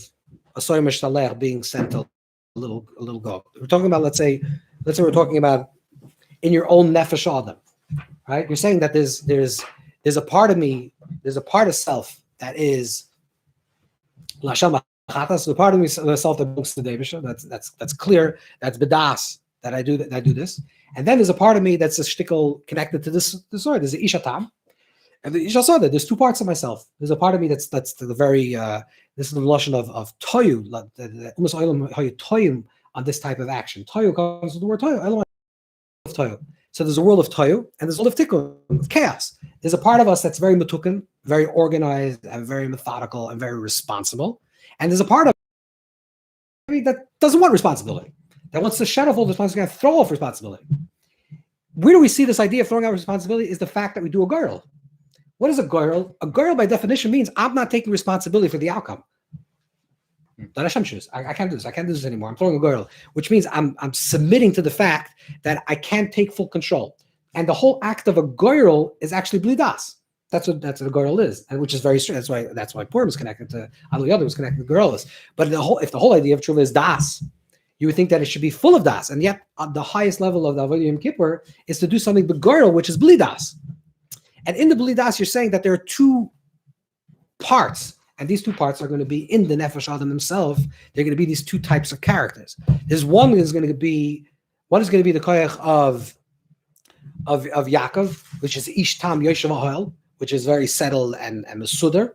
a soy mishtalech being sent to a little goat. We're talking about let's say we're talking about in your own nefesh adam. Right? You're saying that there's a part of me, there's a part of self that is Lasham Chatas, the part of myself that belongs to the Deibisha, that's clear, that's bedas, that I do this. And then there's a part of me that's a shtickle connected to this sword. There's the Ishatam. And the Isha saw that there's two parts of myself. There's a part of me that's the very this is the notion of toyu, the umas oilam toyum on this type of action. Toyu comes from the word toyu. Toyu. So there's a world of toyu and there's a world of tikkun, of chaos. There's a part of us that's very matukan, very organized, and very methodical, and very responsible. And there's a part of me that doesn't want responsibility, that wants to shed off all responsibility and throw off responsibility. Where do we see this idea of throwing out responsibility is the fact that we do a girl. What is a girl? A girl, by definition, means I'm not taking responsibility for the outcome. That Hashem chooses. I can't do this. I can't do this anymore. I'm throwing a girl, which means I'm submitting to the fact that I can't take full control. And the whole act of a girl is actually blidas. That's what a girl is, and which is very strange. That's why Purim is connected to Aliyah was connected to girls. But if the whole idea of Tshuva is das, you would think that it should be full of das, and yet the highest level of the Avodah Yom Kippur is to do something begirl, which is bli das. And in the bli das, you're saying that there are two parts, and these two parts are going to be in the Nefesh Adam himself. They're going to be these two types of characters. There's one is going to be the koyach of Yaakov, which is Ish Tam Yoshev Ahel, which is very settled and Mesuder,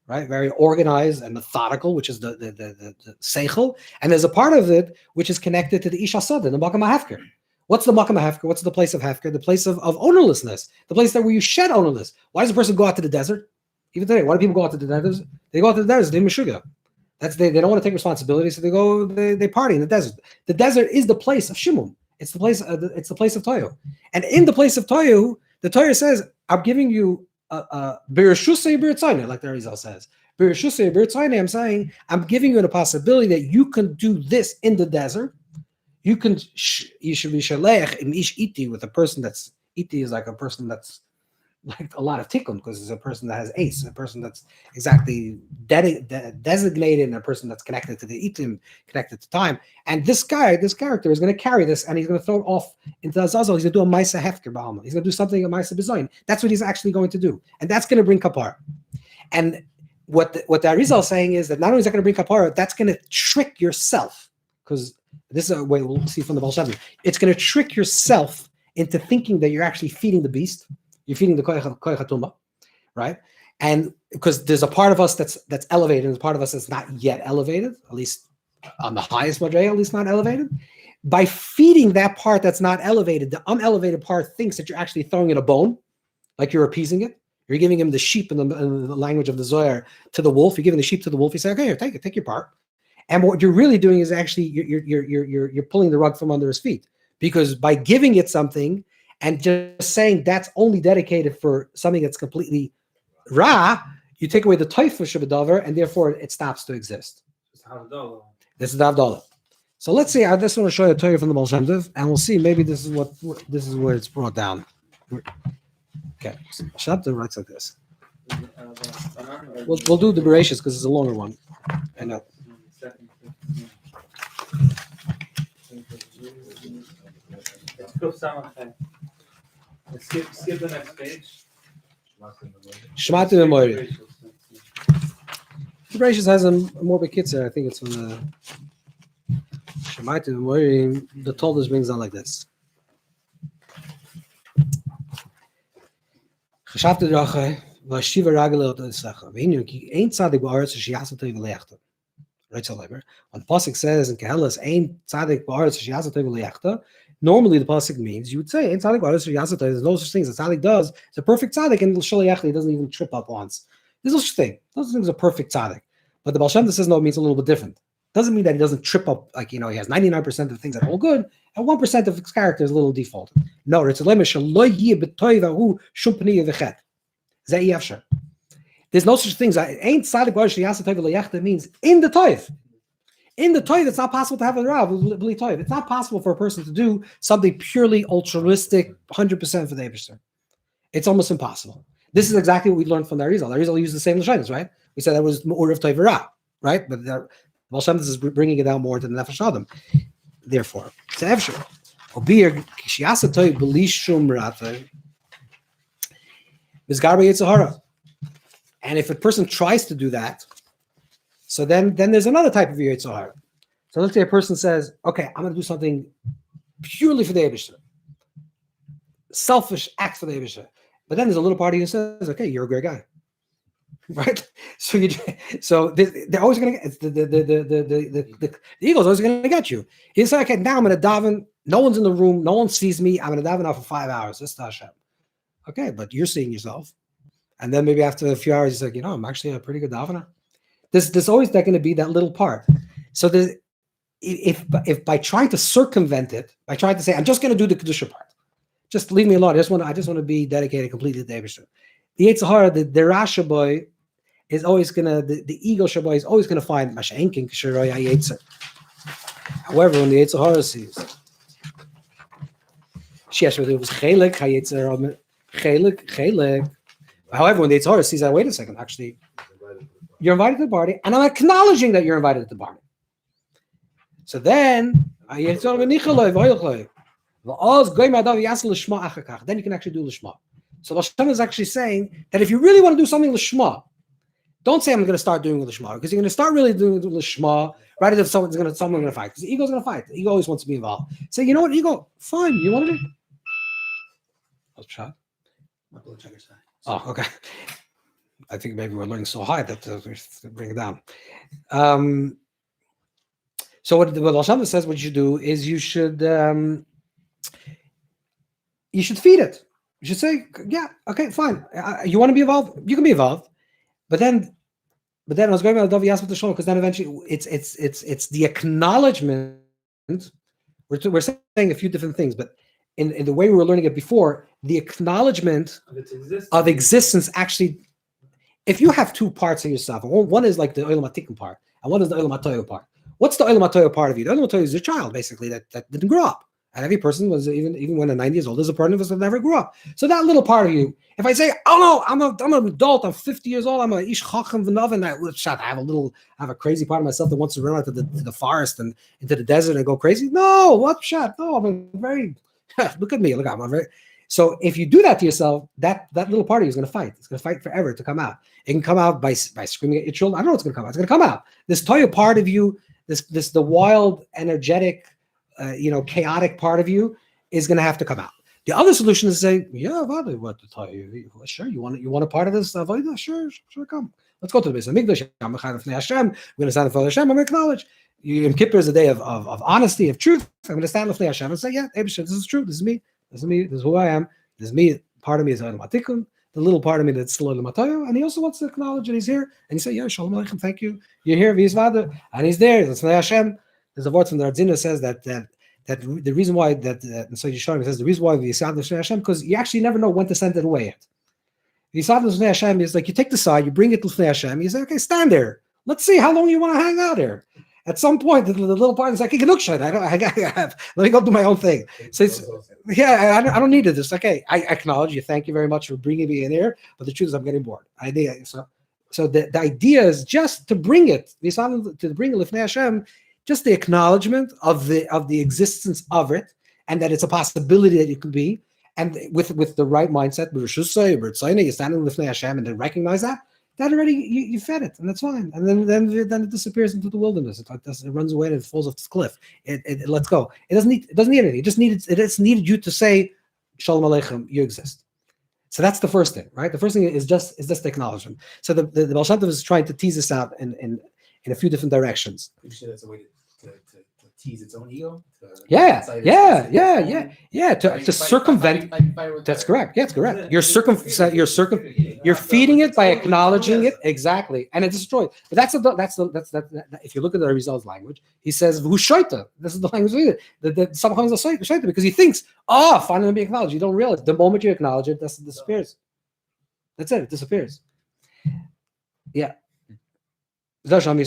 right? Very organized and methodical, which is the seichel. And there's a part of it which is connected to the ish asada, the makam hafker. What's the makam hafker? What's the place of hafker? The place of ownerlessness, the place where you shed ownerless. Why does a person go out to the desert? Even today, why do people go out to the desert? They go out to the desert, they meshuga. They don't want to take responsibility, so they party in the desert. The desert is the place of shimum. It's the place of toyu. And in the place of toyu, the Torah says, I'm giving you birshusei birtzayne, like the AriZal says. Birshusei birtzayne, I'm saying, I'm giving you the possibility that you can do this in the desert. You should be shalech in ish iti with a person that's, iti is like a person that's like a lot of tikkun, because it's a person that has ace, a person that's exactly designated, and a person that's connected to the itim, connected to time. And this character is going to carry this, and he's going to throw it off into Azazel. He's going to do a ma'aseh hefker ba'alma. He's going to do something a ma'aseh b'zoyin. That's what he's actually going to do, and that's going to bring kapara. And what the AriZal is saying is that not only is that going to bring kapara, that's going to trick yourself, because this is a way we'll see from the Baal Shem. It's going to trick yourself into thinking that you're actually feeding the beast. You're feeding the koyach hatumah, right? And because there's a part of us that's elevated, and there's a part of us that's not yet elevated, at least on the highest madrega, at least not elevated. By feeding that part that's not elevated, the unelevated part thinks that you're actually throwing it a bone, like you're appeasing it. You're giving him the sheep in the language of the Zohar to the wolf. You're giving the sheep to the wolf. You say, okay, here, take your part. And what you're really doing is actually you're pulling the rug from under his feet, because by giving it something and just saying that's only dedicated for something that's completely ra, you take away the toif of Shabbat, and therefore it stops to exist. This is the Havdalah. So let's see. I just want to show you a Torah from the Baal Shem Tov, and we'll see. Maybe this is where it's brought down. Okay, Shabbat writes like this. We'll do the Bereshis because it's a longer one. I know. Skip the next page. Shmati Memory. The Bereshis has a more bekitzer. I think it's from the Shmati Memory. The Toldos brings down like this. Chashavti Rachai v'ashiva ragel l'tzacha v'hinu ki ein tzadik ba'aretz sheyasatei v'leachta. Right, so when the pasuk says in Kehelas ein tzadik ba'aretz sheyasatei v'leachta, normally the pasuk means you would say ein tzadik ba'aretz sheyasatei. There's no such thing as a tzadik does. It's a perfect tzadik, and l'shaliyachli doesn't even trip up once. There's no such thing. Those things are perfect tzadik. But the Baal Shem Tov says no, it means a little bit different. Doesn't mean that he doesn't trip up, like, he has 99% of the things that are all good, and 1% of his character is a little defaulted. No, it's a there's no such thing. Ain't tzaddik means in the toiv. In the toiv, it's not possible to have a rav. It's not possible for a person to do something purely altruistic, 100% for the Eibishter. It's almost impossible. This is exactly what we learned from the AriZal. AriZal used the same lashonos, right? We said that was U'rav toiv ra, right? But the Baal Shem Tov is bringing it down more to the Nefesh Adam. Therefore, it's Efshar. Obir kishiyasa toiv b'li shum rata v'zgar b'yitzahara. And if a person tries to do that, so then there's another type of yitzahara. So let's say a person says, okay, I'm going to do something purely for the Eibishter. Selfish act for the Eibishter. But then there's a little party who says, okay, you're a great guy. Right? So they're always going to get the eagle's always going to get you. He said, okay, now I'm going to daven. No one's in the room. No one sees me. I'm going to daven out for 5 hours. This is Hashem. Okay, but you're seeing yourself. And then maybe after a few hours, he's like, I'm actually a pretty good davener. There's always going to be that little part. So if by trying to circumvent it, by trying to say, I'm just going to do the Kedusha part, just leave me alone. I just want to be dedicated completely to the Eibishter. The Yitzhahara, the Rasha boy, is always going to, the ego shaboy is always going to find Masha'enkin Kisharoy HaYetzer. However, when the Yitzhahara sees, it was Chelek HaYetzer, Chelek. However, when the Yitzhahara sees that, wait a second, actually, you're invited to the party, and I'm acknowledging that you're invited to the party. So then, then you can actually do Lishma. So Baal Shem is actually saying that if you really want to do something Lishma, don't say I'm going to start doing Lishma, because you're going to start really doing Lishma right as if someone's going to fight, because the ego's going to fight. The ego always wants to be involved. Say, you know what, ego, fine, you want to do? What's shot? Oh, okay. I think maybe we're learning so high that we bring it down. So what Baal Shem Tov says, what you do is you should feed it. You should say, yeah, okay, fine. You want to be involved? You can be involved. But then I was going about Davi Yasmat Shalom because then eventually it's the acknowledgement. We're saying a few different things, but in the way we were learning it before, the acknowledgement of existence actually. If you have two parts of yourself, one is like the Olam HaTikun part, and one is the Olam HaToyah part. What's the Olam HaToyah part of you? The Olam HaToyah is your child, basically, that didn't grow up. And every person was, even when they're 90 years old, is a part of us that never grew up. So that little part of you, if I say, oh no, I'm an adult, I'm 50 years old, I'm a ish chacham v'nav, I have a crazy part of myself that wants to run out to the forest and into the desert and go crazy. No, what shot? No, I'm a very, look at me, I'm very. So if you do that to yourself, that little part of you is going to fight. It's going to fight forever to come out. It can come out by screaming at your children. I don't know what's going to come out. It's going to come out. This Toya part of you, the wild, energetic, chaotic part of you is going to have to come out. The other solution is to say, yeah, what to tell you? Sure, you want a part of this? Sure, come. Let's go to the base of Mikdash. I'm going to stand for Hashem. I'm going to acknowledge. Yom Kippur is a day of honesty, of truth. I'm going to stand with Hashem and say, yeah, this is true. This is me. This is who I am. This is me. Part of me is Olam HaTikun. The little part of me that's still Olam HaToyah. And he also wants to acknowledge that he's here. And he say, yeah, Shalom Aleichem, thank you. You're here, V'yizvada. And he's there. That's Hashem. There's a word from the Radzina says that the reason why and so Yisharim says the reason why V'yisad Hashem, because you actually never know when to send it away yet. V'yisad Hashem is like you take the side, you bring it to Hashem, you say, okay, stand there. Let's see how long you want to hang out here. At some point, the little part is like, look, shit, let me go do my own thing. So it's, yeah, I don't need it. It's okay. I acknowledge you. Thank you very much for bringing me in here. But the truth is, I'm getting bored. So the idea is just to bring it, to bring it Lifnei Hashem, just the acknowledgement of the existence of it, and that it's a possibility that it could be, and with the right mindset, you're standing Lifnei Hashem, and then recognize that already you fed it, and that's fine. And then it disappears into the wilderness. It runs away and it falls off this cliff. It lets go. It doesn't need anything. It just needed you to say, Shalom Aleichem, you exist. So that's the first thing, right? The first thing is just the acknowledgement. So the Baal Shem Tov is trying to tease this out in a few different directions. You sure that's a way to tease its own ego? Yeah. To circumvent. That's correct. Yeah, it's correct. You're feeding it by acknowledging it exactly, and it destroys. But that's if you look at the AriZal's language, he says "V'hushoita." This is the language that sometimes a shoita because he thinks, finally be acknowledged. You don't realize the moment you acknowledge it, it disappears. That's it. It disappears. Yeah. Doesn't say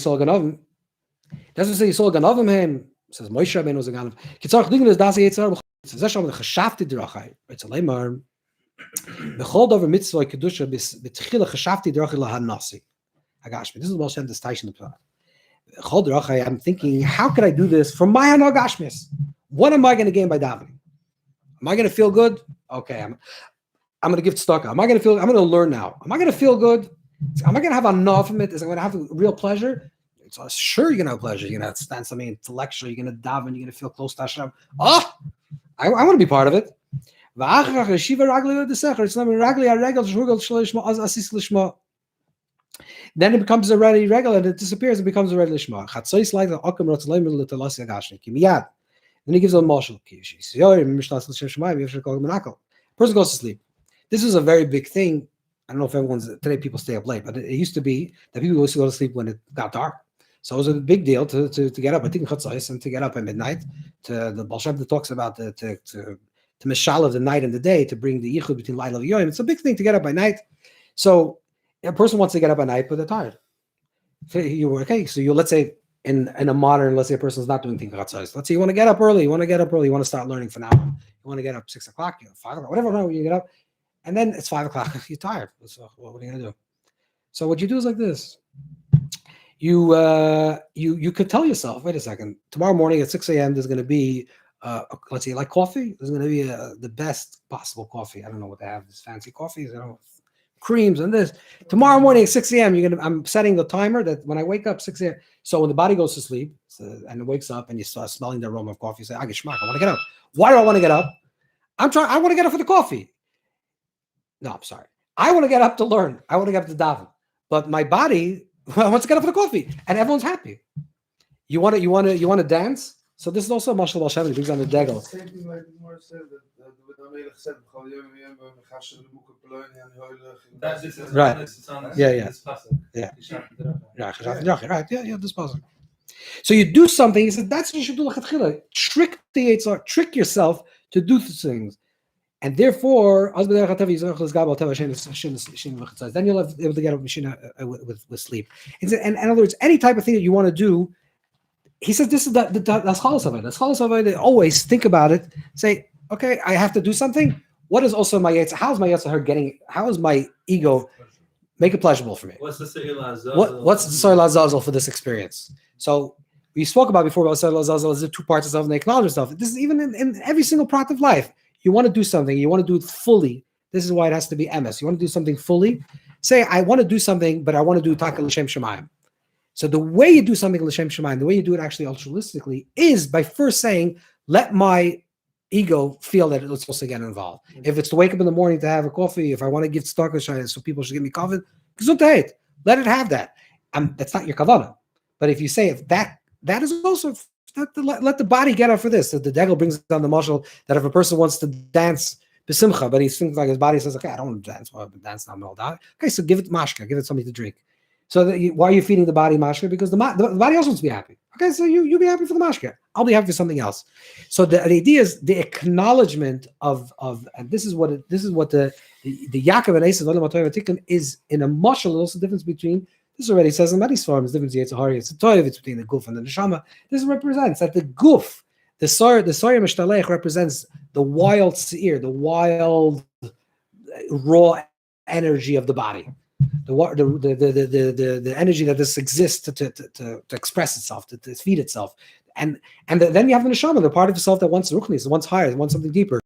Yisol Ganovim him. Says Moshe Rabbeinu was a Ganav. Kitzarch Dingan is Das Yitzhar. Says Hashem the Chashafti Drachai. It's a lemar. Bechol Dover Mitzvah Kedusha B'Tchila Chashafti Drachai LaHanasi. Agashmi. This is Baal Shem Tov in the Torah. Bechol Drachai. I'm thinking, how could I do this for my Hanagashmis? What am I going to gain by davening? Am I going to feel good? Okay, I'm going to give tzedakah. I'm going to learn now. Am I going to feel good? Am I going to have enough of it? Is I going to have real pleasure? So sure, you're going to have pleasure. You're going to stand something intellectual. You're going to daven. You're going to feel close to Hashem. I want to be part of it. Then it becomes a ready regular and it disappears and becomes a ready lishma. Then he gives a marshal. Person goes to sleep. This is a very big thing. I don't know if today people stay up late, but it used to be that people used to go to sleep when it got dark. So it was a big deal to get up. I think Chatzos and to get up at midnight. The Baal Shem Tov talks about to mishal of the night and the day to bring the yichud between light and yoyim. It's a big thing to get up by night. So a person wants to get up at night, but they're tired. So let's say in a modern, let's say a person's not doing things Chatzos. Let's say you want to get up early. You want to start learning for now. You want to get up 6 o'clock, 5 o'clock, whatever you get up, and then it's 5 o'clock. You're tired. So what are you gonna do? So what you do is like this. You could tell yourself, wait a second, tomorrow morning at 6 a.m. there's going to be, let's say like coffee. There's going to be the best possible coffee. I don't know what they have. This fancy coffees, creams and this. Tomorrow morning at 6 a.m. I'm setting the timer that when I wake up 6 a.m. So when the body goes to sleep and it wakes up and you start smelling the aroma of coffee, you say, I get schmuck. I want to get up. Why do I want to get up? I want to get up for the coffee. No, I'm sorry. I want to get up to learn. I want to get up to daven. but my body wants to get up for the coffee, and everyone's happy. You want to dance. So this is also Mashal Baal Shem. He brings on the degel. Same thing like the Gemara said that with Amelech said, Right. Yeah. Right. Yeah. This puzzle. So you do something. He said that's what you should do. Trick the Yitzhak, trick yourself to do things, and therefore, then you'll be able to get a with sleep. And in other words, any type of thing that you want to do. He says this is the Chalas of it. The Chalas of it, always think about it. Say, okay, I have to do something. What is also my Yitzhak? How is my Yitzhak getting? How is my ego make it pleasurable for me? What's the Se'il Azazel? What's the Se'il Azazel for this experience? So we spoke about before about Se'il Azazel is the two parts of self and the acknowledgement of self. This is even in every single part of life. You want to do something. You want to do it fully. This is why it has to be MS. You want to do something fully. Say, I want to do something, but I want to do Taka L'Shem Shemayim. So the way you do something L'Shem Shemayim, the way you do it actually altruistically, is by first saying, let my ego feel that it's supposed to get involved. If it's to wake up in the morning to have a coffee, if I want to give tzedakah so people should give me coffee, gesundheit, let it have that. That's not your kavanah. But if you say if that is also let the body get up for this. The degel brings down the mashal that if a person wants to dance besimcha, but he thinks like his body says, okay, I don't want to dance. Well, dance now, no doubt. Okay, so give it mashka, give it something to drink. So why are you feeding the body mashka? Because the body also wants to be happy. Okay, so you be happy for the mashka. I'll be happy for something else. So the idea is the acknowledgement of and this is what the Yaakov and Asav is in a mashal. Also the difference between this already says in many forms. Difference Yetzirah, it's a toiv. It's between the guf and the neshama. This represents that the guf, the soya mishtalech represents the wild seir, the wild raw energy of the body. The energy that this exists to express itself, to feed itself, and then you have the neshama, the part of yourself that wants ruchnis, that wants higher, that wants something deeper.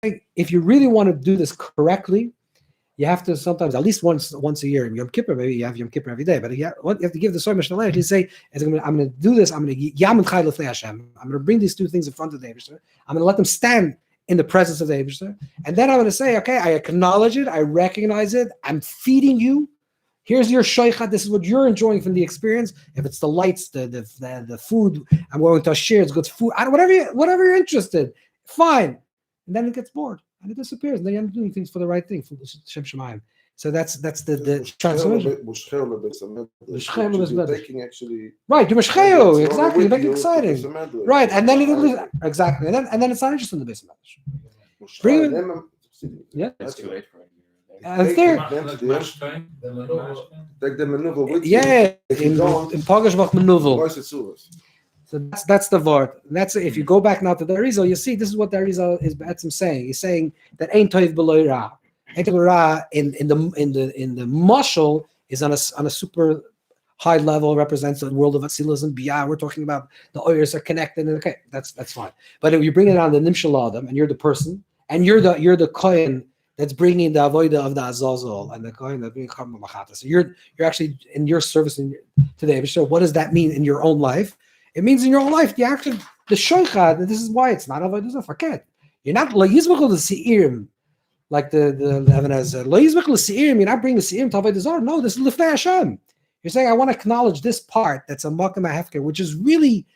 If you really want to do this correctly, you have to sometimes at least once a year. Yom Kippur, maybe you have Yom Kippur every day, but you have to give the soy mishnah. You say, I'm going to do this. I'm going to yam and chai l'fnei Hashem. I'm going to bring these two things in front of the Eibishter. I'm going to let them stand in the presence of the Eibishter, and then I'm going to say, okay, I acknowledge it, I recognize it, I'm feeding you. Here's your shaycha. This is what you're enjoying from the experience. If it's the lights, the food, I'm going to share. It's good food. Whatever you're interested, fine. And then it gets bored and it disappears. And then you're doing things for the right thing, for the Shem Shemayim. So that's the transformation. Taking actually right, you mashcheu, exactly. You make it exciting, right? And then exactly, and then it's not interesting in the base of Medrash. Bring it. Yeah, It's too late for it. And there. Take the maneuver with you. Yeah, in Pagash Bach maneuver. So that's the word. That's if you go back now to the AriZal, you see this is what the AriZal is saying. He's saying that Ein Toiv B'Lo Ra. Ein Toiv Ra in the mashal is on a super high level, represents the world of Atzilas and Biyah. We're talking about the oyers are connected. And okay, that's fine. But if you bring it on the Nimshal Adam and you're the person and you're the kohen that's bringing the avodah of the Azazel and the kohen that's being Chama Machata. So you're actually in your service to the Eibishter. What does that mean in your own life? It means in your own life, you actually the shoicha. This is why it's not avodah zarah. Forget. You're not lo yizbachol the seirim like the Evan has lo yizbachol the seirim. You're not bringing the seirim to avodah zarah. No, this is lifnei Hashem. You're saying I want to acknowledge this part that's a makam hafker, which is really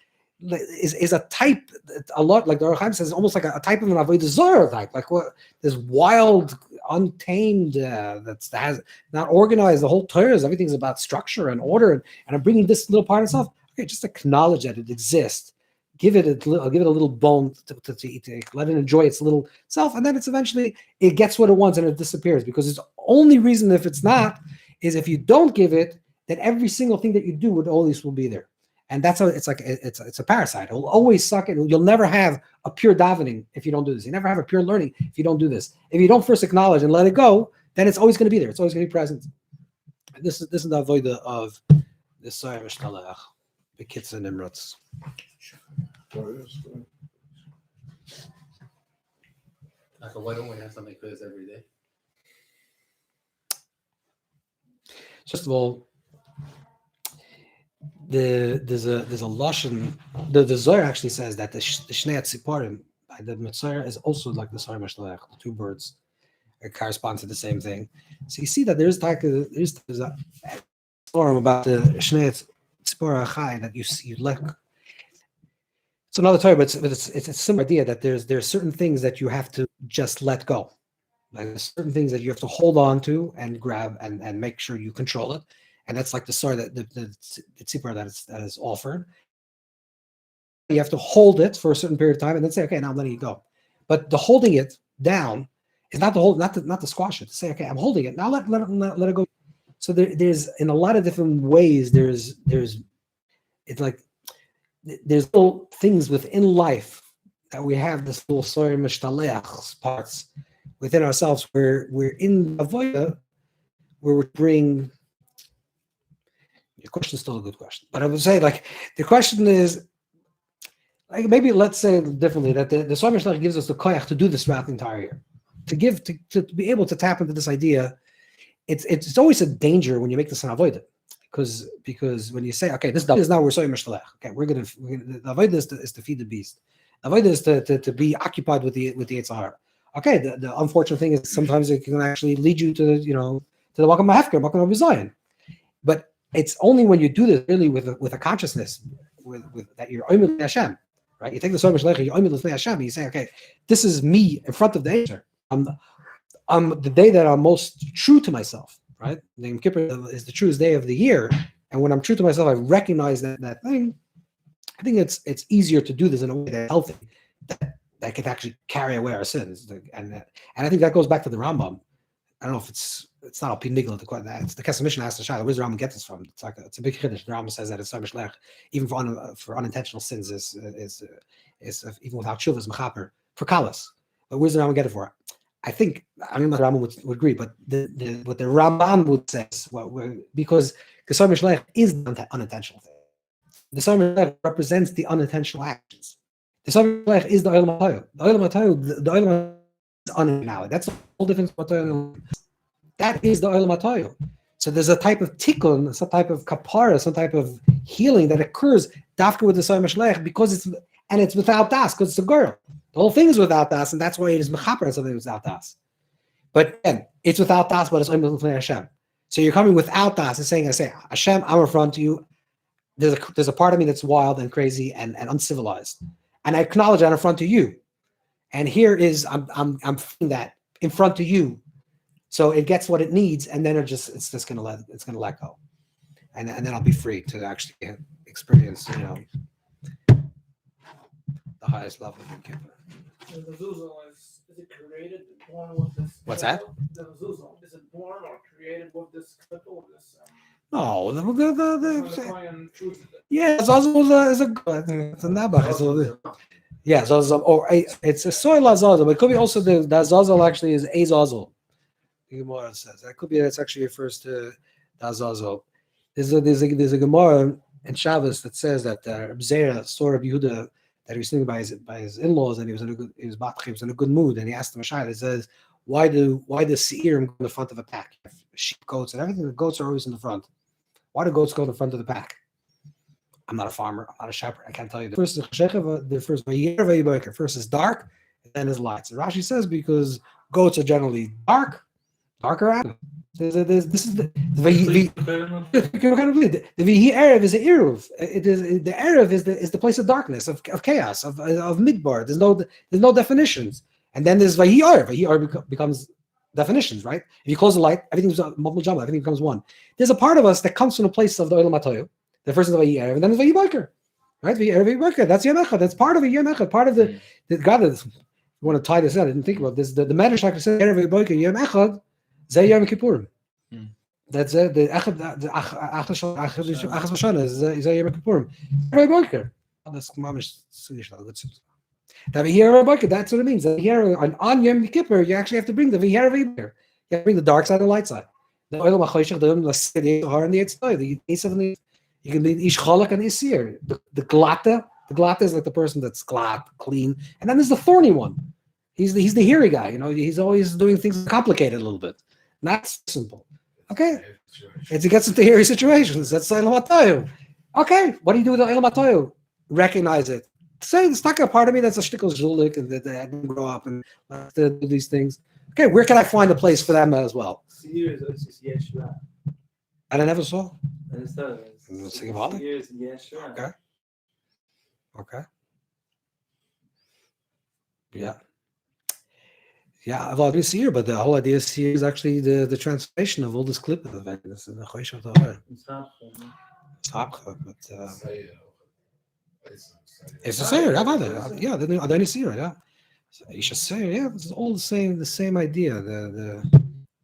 is a type a lot like the Aruch Chaim says, almost like a type of an avodah zarah type, like what this wild, untamed that has not organized. The whole Torah is everything's about structure and order, and I'm bringing this little part of itself. Okay, just acknowledge that it exists. Give it a little bone to eat. Let it enjoy its little self, and then it's eventually it gets what it wants and it disappears. Because it's the only reason if it's not is if you don't give it, then every single thing that you do would always will be there. And that's how it's like it's a parasite. It will always suck it. You'll never have a pure davening if you don't do this. You never have a pure learning if you don't do this. If you don't first acknowledge and let it go, then it's always going to be there. It's always going to be present. And this is the avodah of the Soyer Mishtalech, the Kitz and Nimrods. Why don't we have something like this every day? First of all, there's a lashon. The Zohar actually says that the Shnei Tziporim, the Mitzvah is also like the Soyer Mishtalech. The two birds correspond to the same thing. So you see that there's storm about the Shnei Tzipora Achai that you let. It's another Torah, but it's a similar idea that there's certain things that you have to just let go. Like there's certain things that you have to hold on to and grab and make sure you control it. And that's like the story that the tzipor that is offered. You have to hold it for a certain period of time and then say, okay, now I'm letting it go. But the holding it down is not to squash it. To say, okay, I'm holding it now. Let it go. So there's in a lot of different ways. There's little things within life that we have this little soy mishtaleach parts within ourselves where we're in avoda where we bring. Your question is still a good question, but I would say like the question is like maybe let's say it differently that the soy mishtaleach gives us the koyach to do this throughout the entire year. To be able to tap into this idea, it's always a danger when you make this an avodah, because when you say, okay, this is now we're soy mishlech. Okay, the avodah is to feed the beast. The avodah is to be occupied with the Yitzhar. Okay, the unfortunate thing is sometimes it can actually lead you to the Wakam Mahefker, Wakam of Zion. But it's only when you do this really with a consciousness with that you're oimid Hashem, right? You take the soy mishlech, you're oimid Hashem, and you say, okay, this is me in front of the Eicher. I'm the day that I'm most true to myself, right? The Yom Kippur is the truest day of the year, and when I'm true to myself, I recognize that thing. I think it's easier to do this in a way that's healthy, that can actually carry away our sins, and I think that goes back to the Rambam. I don't know if it's not a pinigel. It's the Kesef Mishnah asked the Shai, where's the Rambam get this from? It's a big chiddush. The Rambam says that it's so much lech, even for unintentional sins is even without tshuva is mechaper for kalas. But where's the Rambam get it for? I think I don't know if the Rambam would agree, but what the Ramban would say is because the Soy Mishlech is the unintentional thing. The Soy Mishlech represents the unintentional actions. The Soy Mishlech is the Olam HaToyu. The Olam HaToyu, the Olam is unintentional. That's the whole difference. That is the Olam HaToyu. So there's a type of tikkun, some type of kapara, some type of healing that occurs dafka with the Soy Mishlech because it's without das, because it's a girl. The whole thing is without das, and that's why it is mechaper and something without das. But again, it's without das, but it's only with Hashem. So you're coming without das and saying, Hashem, I'm in front of you. There's a part of me that's wild and crazy and uncivilized. And I acknowledge that in front of you. And here is I'm feeling that in front of you. So it gets what it needs, and then it's just gonna let go. And then I'll be free to actually experience, the highest level of Kippur. The Azazel is it created, born with this? What's that? The Azazel, is it born or created with this klippa, with this? No, Yeah. Azazel is a nabach. Yeah, Azazel, or it's a soil Azazel, but it could be also the Azazel actually is Azazel. The Gemara says that could be that's actually refers to the Azazel. There's a Gemara in Shabbos that says that Reb Zera saw Reb Yehuda that he was thinking by his in-laws, and he was in a good mood, and he asked him a shayla. He says, why do seirim go in the front of a pack? Sheep, goats, and everything. The goats are always in the front. Why do goats go in the front of the pack? I'm not a farmer. I'm not a shepherd. I can't tell you. The first is dark, and then is light. So Rashi says because goats are generally darker animals. This is the Vihi Erev is an Eruv. The Erev is the place of darkness, of chaos, of midbar. There's no definitions. And then there's Vihi Erev. Vihi Erev becomes definitions, right? If you close the light, everything's mumble jumble, everything becomes one. There's a part of us that comes from the place of the Olam HaToyu. The first is the Vihi Erev, and then there's Vihi Boker. Right? Vihi Erev, Vihi Boker. That's Yom Echad. That's part of the Yom Echad. Part of the God is. I want to tie this out. I didn't think about this. The Medrash actually says Erev Vihi Boker Yom Echad. Zay Yom Kippurim. That's it. The Achas Vashana is Zay Yom Kippurim. Very Boker. That's mamish Swedish. That Vihera Boker. That's what it means. That on Yom Kippur, you actually have to bring the Vihera Vihera. You have to bring the dark side and the light side. The oil of Machoshech, the Zohar and the Yitzhak, the Asav and the. You can be Ish Cholak and Isir. The Glata. The Glata is like the person that's glad, clean, and then there's the thorny one. He's the hairy guy. He's always doing things complicated a little bit. Not simple. Okay. It gets into hairy situations. That's the Olam HaToyu. Okay. What do you do with the Olam HaToyu? Recognize it. Say it's not a part of me that's a shtickle zulik and that I didn't grow up and do these things. Okay, where can I find a place for them as well? And I never saw. It's Torah. It's symbolic? Yeah, sure. Okay. Okay. Yeah. Yeah, well, this year, but the whole idea is here is actually the transformation of all this klippa. This is the choish of the Torah. It's hapcha, but it's a seir. Yeah, the only seir. Yeah, you should say. Yeah, it's all the same idea.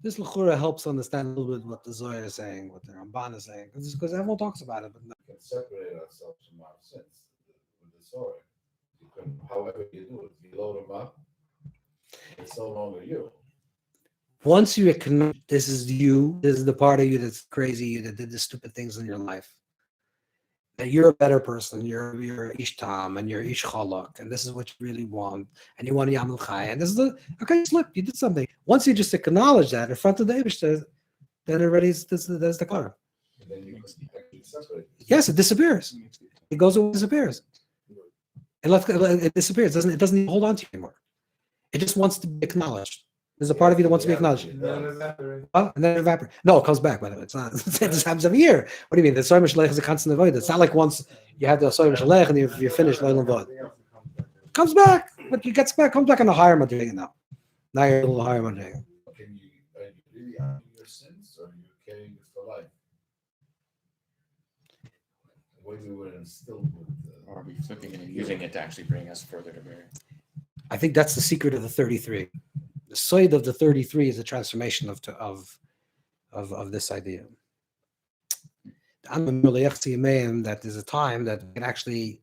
This lechura helps understand a little bit what the Zohar is saying, what the Ramban is saying, because everyone talks about it. But We can separate ourselves from our sins with the Zohar. You can, however you do it, you load them up. It's no longer you. once you acknowledge this is you, this is the part of you that's crazy, you that did the stupid things in your life, that you're a better person, you're ish tam and you're ish chalak, and this is what you really want, and you want to yamul chai, and this is the okay, you slipped, you did something. Once you just acknowledge that in front of the Eibushter, then already there's the Torah. And then you can actually separate. Yes, it disappears. It goes away, disappears. It disappears. It doesn't even hold on to you anymore. It just wants to be acknowledged. There's a part of you that wants to be acknowledged. And then evaporate. Oh, and then evaporate. No, it comes back, by the way. It's not. It just happens every year. What do you mean? The Soy Mishalech is a constant avoid. It's not like once you have the Soy Mishalech and you're finished. Comes back, but you gets back. Comes back on a higher madriga now. Now you're a little higher madriga. Are you really out of your sins, or are you carrying it for life? The way we were instilled with. Or are we flipping it and using it to actually bring us further to Mary? I think that's the secret of the 33. The side of the 33 is a transformation of this idea. That there's a time that we can actually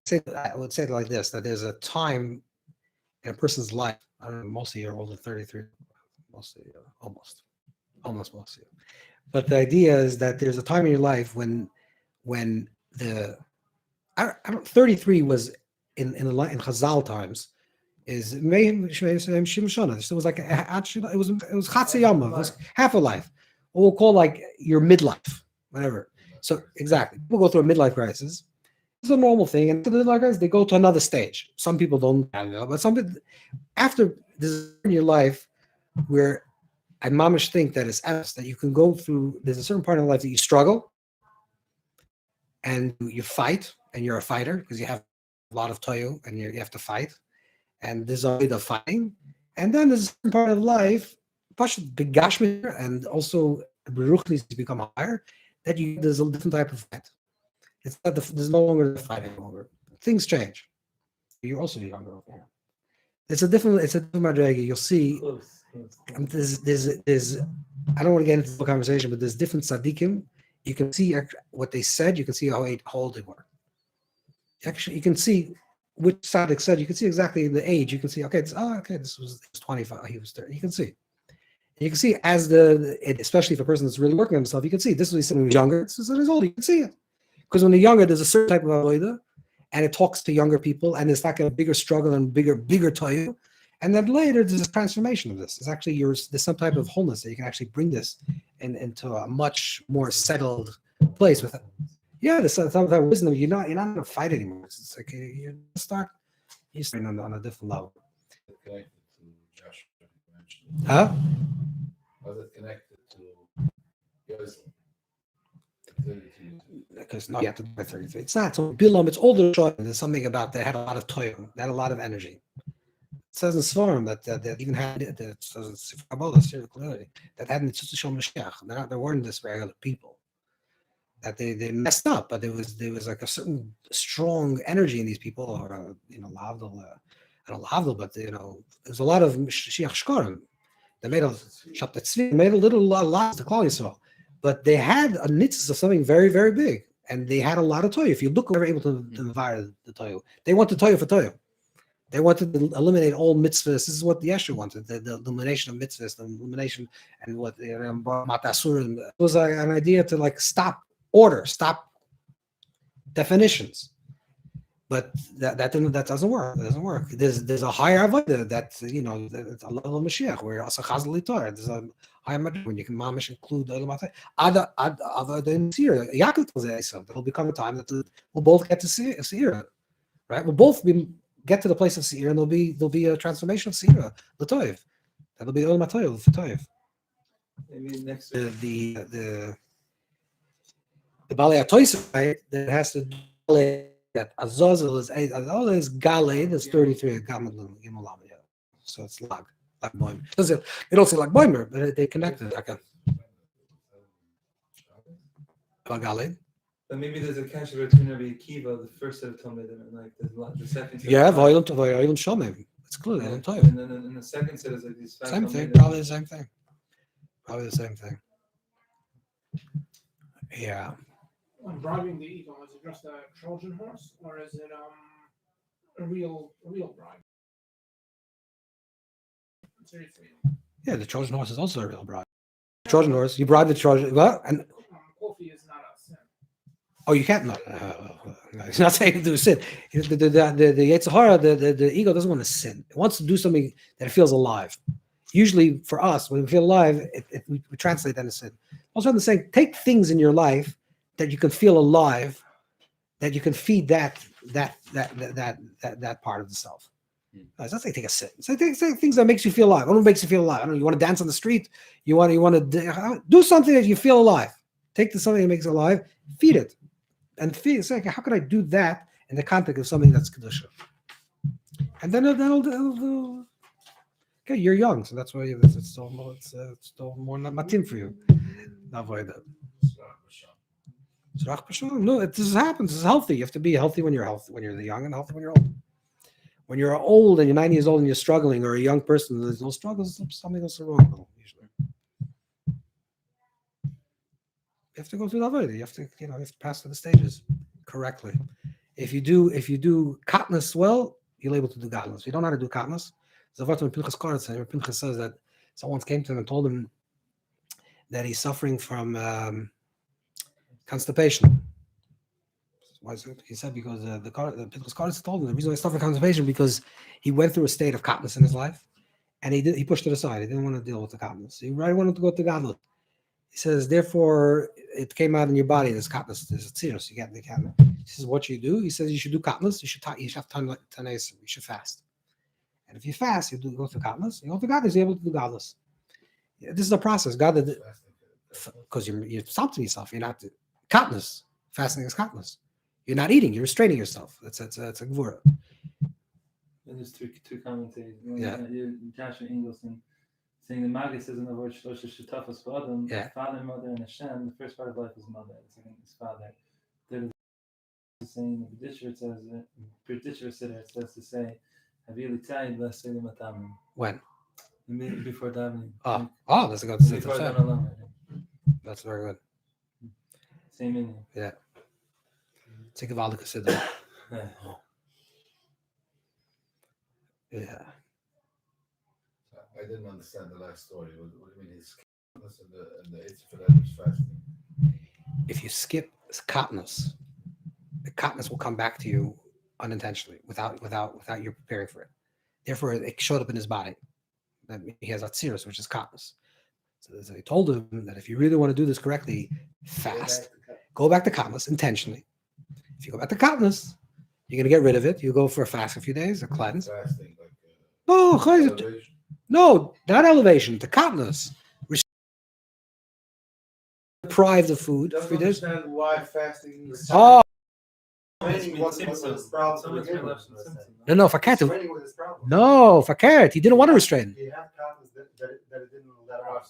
say, I would say it like this, that there's a time in a person's life, I don't know, most of you are older than 33, most of you, almost most of you. But the idea is that there's a time in your life when the 33 was in Chazal times is it was like it was Chatziyama, it was half a life. What we'll call like your midlife, whatever. So exactly, people go through a midlife crisis. It's a normal thing, and after the midlife crisis, they go to another stage. Some people don't, but some people after this is in your life where I mamish think that it's that you can go through. There's a certain part of life that you struggle, and you fight, and you're a fighter because you have a lot of toyo, and you have to fight. And there's a bit of fighting, and then there's a certain part of life, begashmir, and also beruch needs to become higher. That there's a different type of fight. It's not there's no longer the fight anymore. Things change. You're also younger over here. It's a different madrega. You'll see. There's I don't want to get into the conversation, but there's different tzaddikim. You can see what they said. You can see how old they were. Actually, you can see which tzaddik said. You can see exactly the age. You can see, okay, this was 25. He was 30. You can see. And you can see as especially if a person is really working on himself, you can see this is what he said when he was younger. This is when he's older. You can see it. Because when they're younger, there's a certain type of avodah, and it talks to younger people, and it's like a bigger struggle and bigger toyu. And then later, there's a transformation of this. It's actually there's some type of wholeness that you can actually bring this into a much more settled place with it. Yeah, there's some type of wisdom. You're not going to fight anymore. It's like you're starting on a different level. Connected to Joshua, you mentioned. Huh? How's it connected to Azazel? Because not yet by 33. It's not. So Bilam, it's older. There's something about they had a lot of toil. They had a lot of energy. It says in Svarim that even had it says in Kabbalah clearly that had Mitzvah Mashiach. They weren't this regular people. That they messed up, but there was like a certain strong energy in these people, or lavdal, but there's a lot of Mashiach Shkorim. They made a lot to call Yisrael, but they had a nitzvah of something very, very big, and they had a lot of toyo. If you look, they were able to divide the toyo. They wanted toyo for toyo. They wanted to eliminate all mitzvahs. This is what the Yeshua wanted: the elimination of mitzvahs, the elimination, and what matasur. It was an idea to like stop order, stop definitions. But that doesn't work. It doesn't work. There's a higher avodah that's it's a level of Mashiach where Asav Torah. There's a higher madriga when you can mamish include other than Syria. Yaakov tells Asav there will become a time that we'll both get to Syria, right? We'll both get to the place of Syria, and there'll be a transformation of Syria, L'Toiv. That'll be Olam HaToiv for Toiv. Maybe next The The Balei HaToysa, right, that has to do that Azazel is Gale, that's 33. So it's Lag Boimer. They don't say Lag Boimer, but they connected. Okay. Gale. But maybe there's a kasha between Rabbi Akiva, the first set of Talmudim, and like the second set. Yeah, Voilim Shomim. It's clear. They don't tell you. And then in the second set is like these five Same thing. Talmudim. Probably the same thing. Probably the same thing. Yeah. When bribing the eagle, is it just a Trojan horse or is it a real bribe? Seriously. Yeah, the Trojan horse is also a real bribe. Trojan horse, you bribe the Trojan. Well, and Coffee is not a sin. oh, you can't. No, it's not saying to do sin. The Yetzer Hara, the ego doesn't want to sin. It wants to do something that it feels alive. Usually, for us, when we feel alive, we translate that as sin. Also, I'm saying, take things in your life that you can feel alive, that you can feed that part of the self. It's not saying take a sin. It's like take things that makes you feel alive. What makes you feel alive? I don't know. You want to dance on the street. You want to do something that you feel alive. Take something that makes you alive, feed it, and feed. It's like, how can I do that in the context of something that's kedusha? And then it'll okay, you're young, so that's why it's still more matim for you. Avoid that. No, this happens. It's healthy. You have to be healthy when you're healthy, when you're young, and healthy when you're old. When you're old and you're 90 years old and you're struggling, or a young person, there's no struggles. Something else is wrong. Usually, you have to go through the avodah. You have to pass through the stages correctly. If you do katnas well, you're able to do gadlus. If you don't know how to do katnas, Pinchas says that someone came to him and told him that he's suffering from constipation. Why is it? He said because the Pinchas told him the reason why he's suffering from constipation because he went through a state of katnas in his life, and he pushed it aside. He didn't want to deal with the katnas. He really wanted to go to gadlus. He says, therefore, it came out in your body. There's katnas. There's a tzirus. You get the katnas. He says, what you do? He says, you should do katnas. You should have tanais. You should fast. And if you fast, you go to katnas. You go to gadlus. You're able to do gadlus. Yeah, this is a process. God, because you're stopping yourself. You're not katnas. Fasting is katnas. You're not eating. You're restraining yourself. That's a gvura. And there's two commentaries. Yeah. Joshua Ingleson saying the Maggid says in the word Shlosha Shetafos B'Adam, Yeah. Father, Mother, and Hashem. The first part of life is mother. The second is father. Third is saying the B'Dishra it says it says to say Havili Tayyid L'Aseilim Atamim. When? Before davening. Oh, that's a good thing. Before davening. That's very good. Same meaning. Yeah. Take a valid consider. Yeah. I didn't understand the last story. What do you mean? His katnas and the eighth for that was fasting. If you skip katnas, the katnas will come back to you unintentionally, without you preparing for it. Therefore, it showed up in his body. That he has atzirus, which is katnas. So they told him that if you really want to do this correctly, fast. Go back to katnas intentionally. If you go back to katnas, you're going to get rid of it. You go for a fast a few days, a cleanse. Fasting, like No, not elevation. The katnas. Deprived of food. Doesn't 3 days. understand why fasting is Oh, training was his problem to begin with. no, fakert. Training was his problem. No, fakert. He didn't want to restrain. He had confidence that it didn't let out.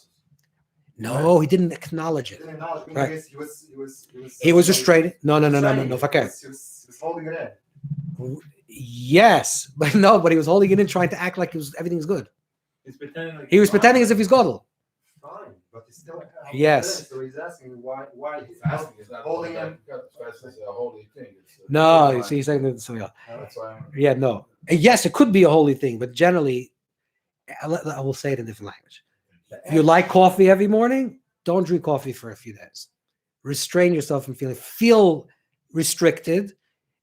No, he didn't acknowledge He it. didn't acknowledge. Right. He was restraining. No, fakert. He was holding it in. Yes, but he was holding it in, trying to act like everything was good. He's pretending like He was pretending as if he's godel. Fine, but he's still. Yes. So he's asking why he's fasting is not holding him. Fasting is a holy thing. No, you see, he's saying that. So yeah, That's why I'm. yeah, no. And yes, it could be a holy thing, but generally, I will say it in a different language. If you like coffee every morning, don't drink coffee for a few days. Restrain yourself from feel restricted.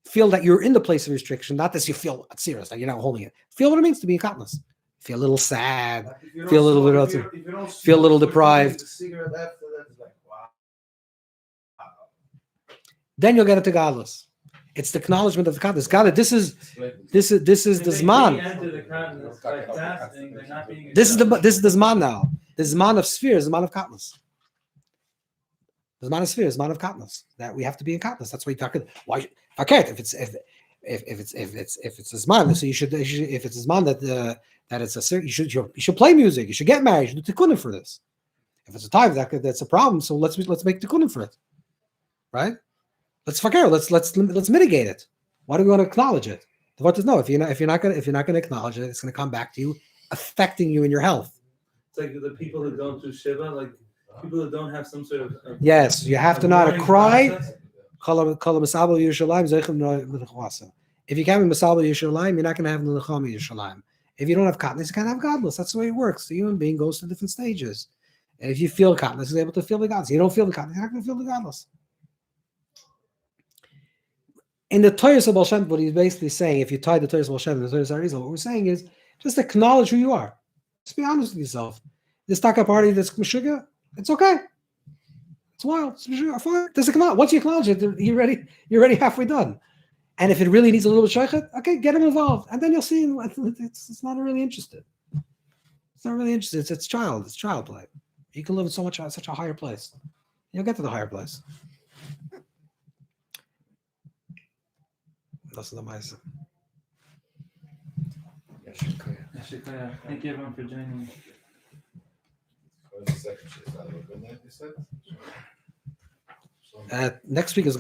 Feel that you're in the place of restriction, not that you feel serious, like you're not holding it. Feel what it means to be a katnas. Feel a little sad. Feel a little bit feel a little deprived. Then you'll get it to godless. It's the acknowledgement of the katnas. God, this is the zman. This is the zman now. The zman of sphere is the zman of katnas. The Zman of Sphere is Zman of Katnas. That we have to be in Katnas. That's why you talk. Why? If it's a Zman, so you should if it's a Zman that it's a you should play music. You should get married. You should do tikkunim for this. If it's a time that's a problem, so let's make tikkunim for it, right? Let's fakir. Let's mitigate it. Why do we want to acknowledge it? The Vart says no. If you're not going to acknowledge it, it's going to come back to you, affecting you in your health. It's like the people who don't do Shiva, like people who don't have some sort of Yes, you have to know how to mourning cry. process. If you can't be Masabel Yerushalayim, you're not going to have the Nechama Yerushalayim. If you don't have Katniss, you can't have godless. That's the way it works. The human being goes through different stages. And if you feel Katniss, you're able to feel the godless. You don't feel the Katniss, you're not going to feel the godless. In the Torah of Baal Shem, what he's basically saying, if you tie the Torah of Baal Shem and the Torah of AriZal, what we're saying is just acknowledge who you are. Just be honest with yourself. This taka party that's Meshuggah, it's okay. It's wild. It's Meshuggah, fine. Just acknowledge. Once you acknowledge it, you're already halfway done. And if it really needs a little bit shaychet, okay, get him involved. And then you'll see it's not really interested. It's not really interested. It's child play. You can live in such a higher place. You'll get to the higher place. That's the mice. Thank you everyone for joining me. When's the second shift? Is that a good night, you said? Next week is